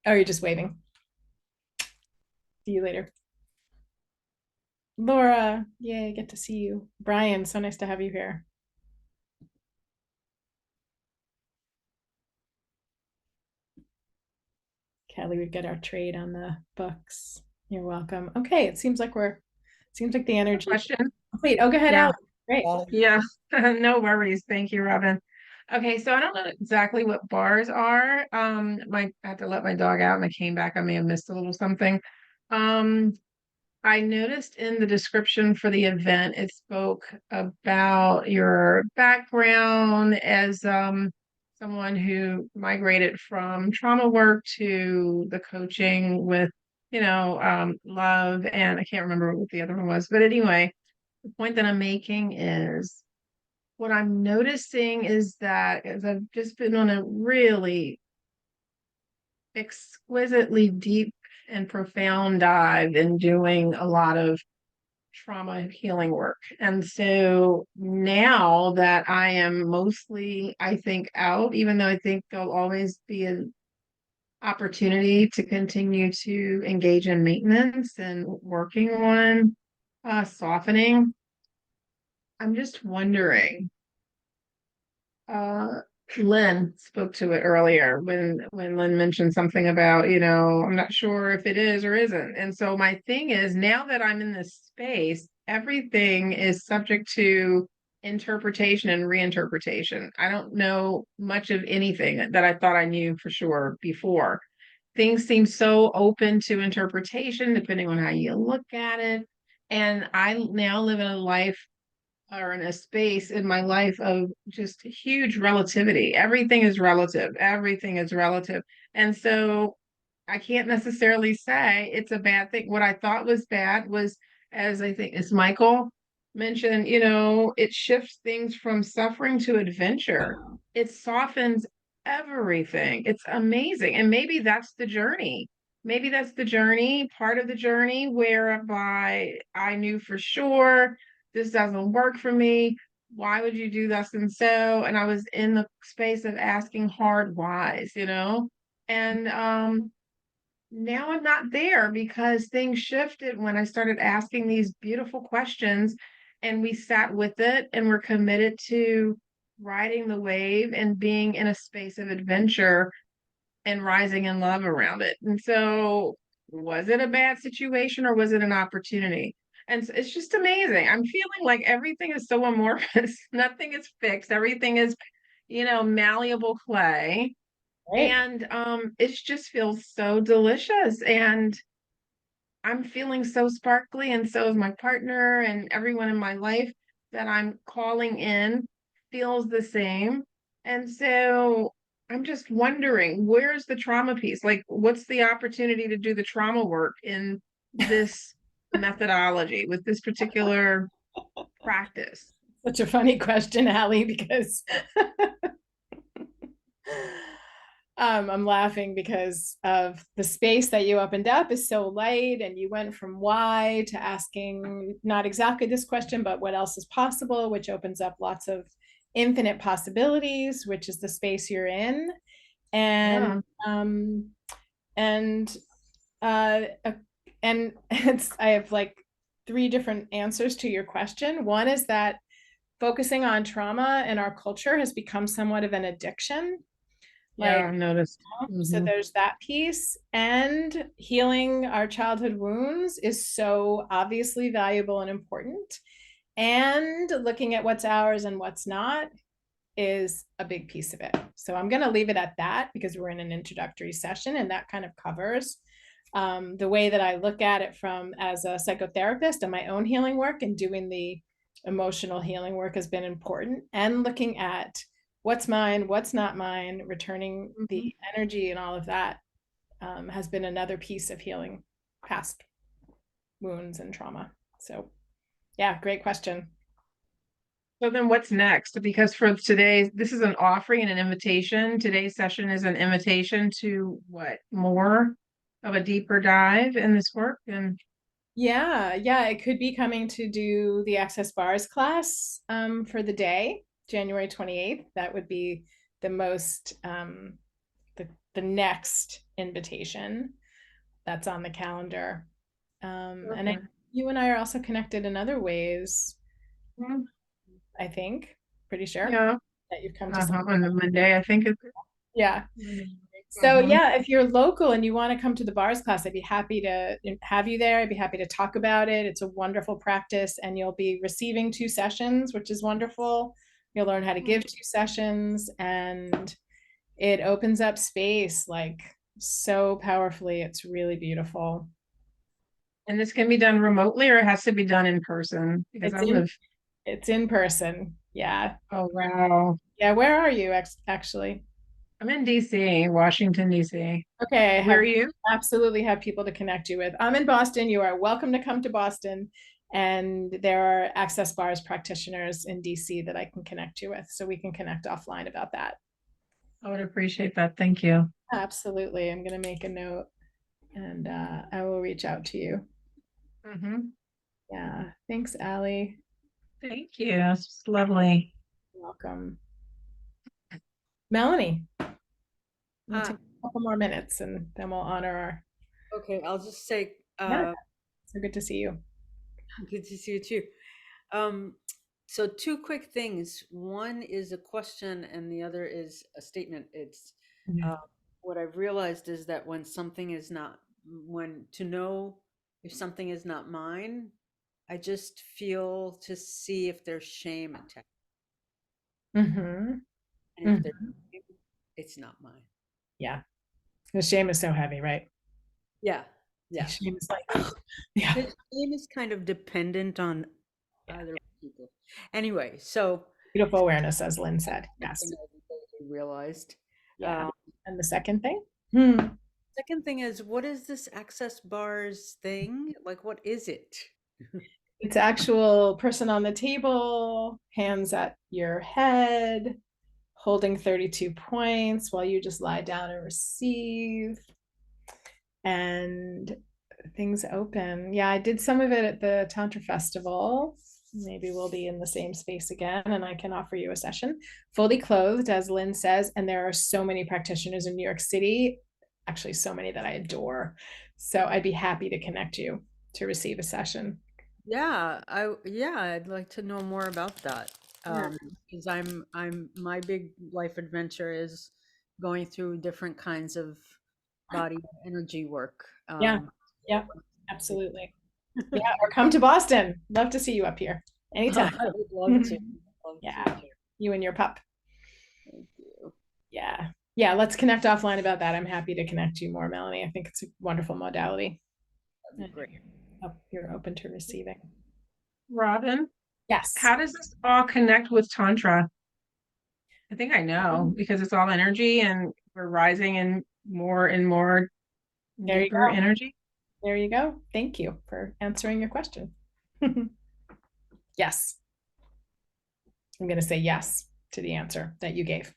Oh, you're just waving. See you later. Laura, yay, get to see you. Brian, so nice to have you here. Kelly, we've got our trade on the books. You're welcome. Okay, it seems like the energy. Question. Wait, oh, go ahead, Yeah. Alex. Great. Yeah, no worries. Thank you, Robin. Okay, so I don't know exactly what bars are. I had to let my dog out and I came back. I may have missed a little something. I noticed in the description for the event, it spoke about your background as someone who migrated from trauma work to the coaching with, love, and I can't remember what the other one was. But anyway, the point that I'm making is what I'm noticing is that as I've just been on a really exquisitely deep and profound dive in doing a lot of trauma healing work. And so now that I am mostly, I think, out, even though I think there'll always be an opportunity to continue to engage in maintenance and working on softening, I'm just wondering, Lynn spoke to it earlier when Lynn mentioned something about, I'm not sure if it is or isn't. And so my thing is, now that I'm in this space, everything is subject to interpretation and reinterpretation. I don't know much of anything that I thought I knew for sure before. Things seem so open to interpretation depending on how you look at it. And I now live in a life or in a space in my life of just huge relativity. Everything is relative. Everything is relative. And so I can't necessarily say it's a bad thing. What I thought was bad was, as I think as Michael mentioned, it shifts things from suffering to adventure. It softens everything. It's amazing. And maybe that's the journey. Maybe that's the journey, part of the journey whereby I knew for sure this doesn't work for me. Why would you do this and so? And I was in the space of asking hard whys, and now I'm not there because things shifted when I started asking these beautiful questions, and we sat with it and we're committed to riding the wave and being in a space of adventure and rising in love around it. And so was it a bad situation or was it an opportunity? And it's just amazing. I'm feeling like everything is so amorphous. Nothing is fixed. Everything is, malleable clay. Great. And it just feels so delicious. And I'm feeling so sparkly, and so is my partner and everyone in my life that I'm calling in feels the same. And so I'm just wondering, where's the trauma piece? Like, what's the opportunity to do the trauma work in this methodology with this particular practice? Such a funny question, Allie, because I'm laughing because of the space that you opened up is so light, and you went from why to asking not exactly this question, but what else is possible, which opens up lots of infinite possibilities, which is the space you're in. Yeah. And and and it's, I have like 3 different answers to your question. One is that focusing on trauma in our culture has become somewhat of an addiction. Yeah, Like, I've noticed. so Mhm. there's that piece, and healing our childhood wounds is so obviously valuable and important. And looking at what's ours and what's not is a big piece of it. So I'm going to leave it at that because we're in an introductory session, and that kind of covers the way that I look at it from as a psychotherapist, and my own healing work and doing the emotional healing work has been important, and looking at what's mine, what's not mine, returning the energy and all of that has been another piece of healing past wounds and trauma. So yeah, great question. So then what's next? Because for today, this is an offering and an invitation. Today's session is an invitation to what? More of a deeper dive in this work. And Yeah, it could be coming to do the Access Bars class for the day, January 28th. That would be the most the next invitation that's on the calendar. And Okay. you and I are also connected in other ways, Mhm. I think. Pretty sure Yeah. that you've come to some. On the Monday, I think it's. Yeah. So Mhm. yeah, if you're local and you want to come to the bars class, I'd be happy to have you there. I'd be happy to talk about it. It's a wonderful practice, and you'll be receiving 2 sessions, which is wonderful. You'll learn how to give 2 sessions, and it opens up space like so powerfully. It's really beautiful. And this can be done remotely, or it has to be done in person? Because It's in person. Yeah. oh, wow. Yeah. Where are you actually? I'm in DC, Washington, DC. Okay. Where are you? Absolutely have people to connect you with. I'm in Boston. You are welcome to come to Boston. And there are Access Bars practitioners in DC that I can connect you with. So we can connect offline about that. I would appreciate that. Thank you. Absolutely. I'm going to make a note, and I will reach out to you. Mhm. Yeah. Thanks, Allie. Thank you. It's lovely. You're welcome. Melanie. We'll take a couple more minutes and then we'll honor our. Okay, I'll just say, Yeah. So good to see you. good to see you too. So 2 quick things. One is a question and the other is a statement. It's what I've realized is that when something is not, when to know if something is not mine, I just feel to see if there's shame attached. Mm-hmm. And if there's shame, it's not mine. Yeah. The shame is so heavy, right? Yeah. Yeah. Shame is like, yeah. The shame is kind of dependent on other people. Anyway, so Beautiful awareness, as Lynn said. Yes. I realized. Yeah. And the second thing? Second thing is, what is this Access Bars thing? Like, what is it? It's actual person on the table, hands at your head, holding 32 points while you just lie down and receive. And things open. Yeah, I did some of it at the Tantra Festival. Maybe we'll be in the same space again, and I can offer you a session. Fully clothed, as Lynn says, and there are so many practitioners in New York City, actually so many that I adore. So I'd be happy to connect you to receive a session. Yeah, I'd like to know more about that. Because my big life adventure is going through different kinds of body energy work. Yeah, absolutely. Yeah, or come to Boston. Love to see you up here anytime. I would love to. Yeah, you and your pup. Thank you. Yeah, let's connect offline about that. I'm happy to connect you more, Melanie. I think it's a wonderful modality. Great. You're open to receiving. Robin, Yes. how does this all connect with Tantra? I think I know because it's all energy and we're rising in more and more deeper energy. There you go. Thank you for answering your question. Yes. I'm going to say yes to the answer that you gave.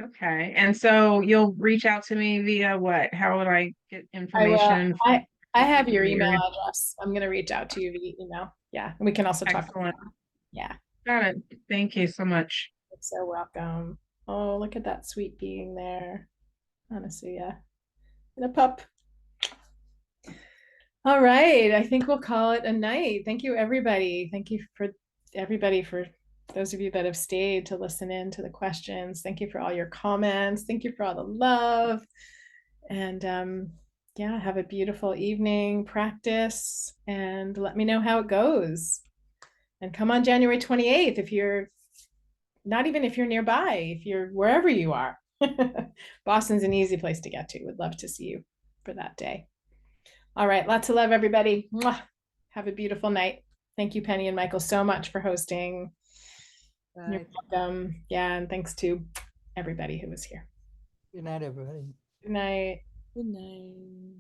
Okay, and so you'll reach out to me via what? How would I get I will. information? I have your the email area? address. I'm going to reach out to you via email. Yeah. And we can also talk. Excellent. Yeah. Got it. Thank you so much. You're so welcome. Oh, look at that sweet being there. Honestly, yeah. And a pup. All right. I think we'll call it a night. Thank you, everybody. Thank you for everybody, for those of you that have stayed to listen in to the questions. Thank you for all your comments. Thank you for all the love. And yeah, have a beautiful evening, practice, and let me know how it goes. And come on January 28th if you're not even if you're nearby, if you're wherever you are. Boston's an easy place to get to. Would love to see you for that day. All right, lots of love, everybody. Mwah. Have a beautiful night. Thank you, Penny and Michael, so much for hosting. You're Bye. welcome. Yeah, and thanks to everybody who was here. Good night, everybody. Good night. Good night.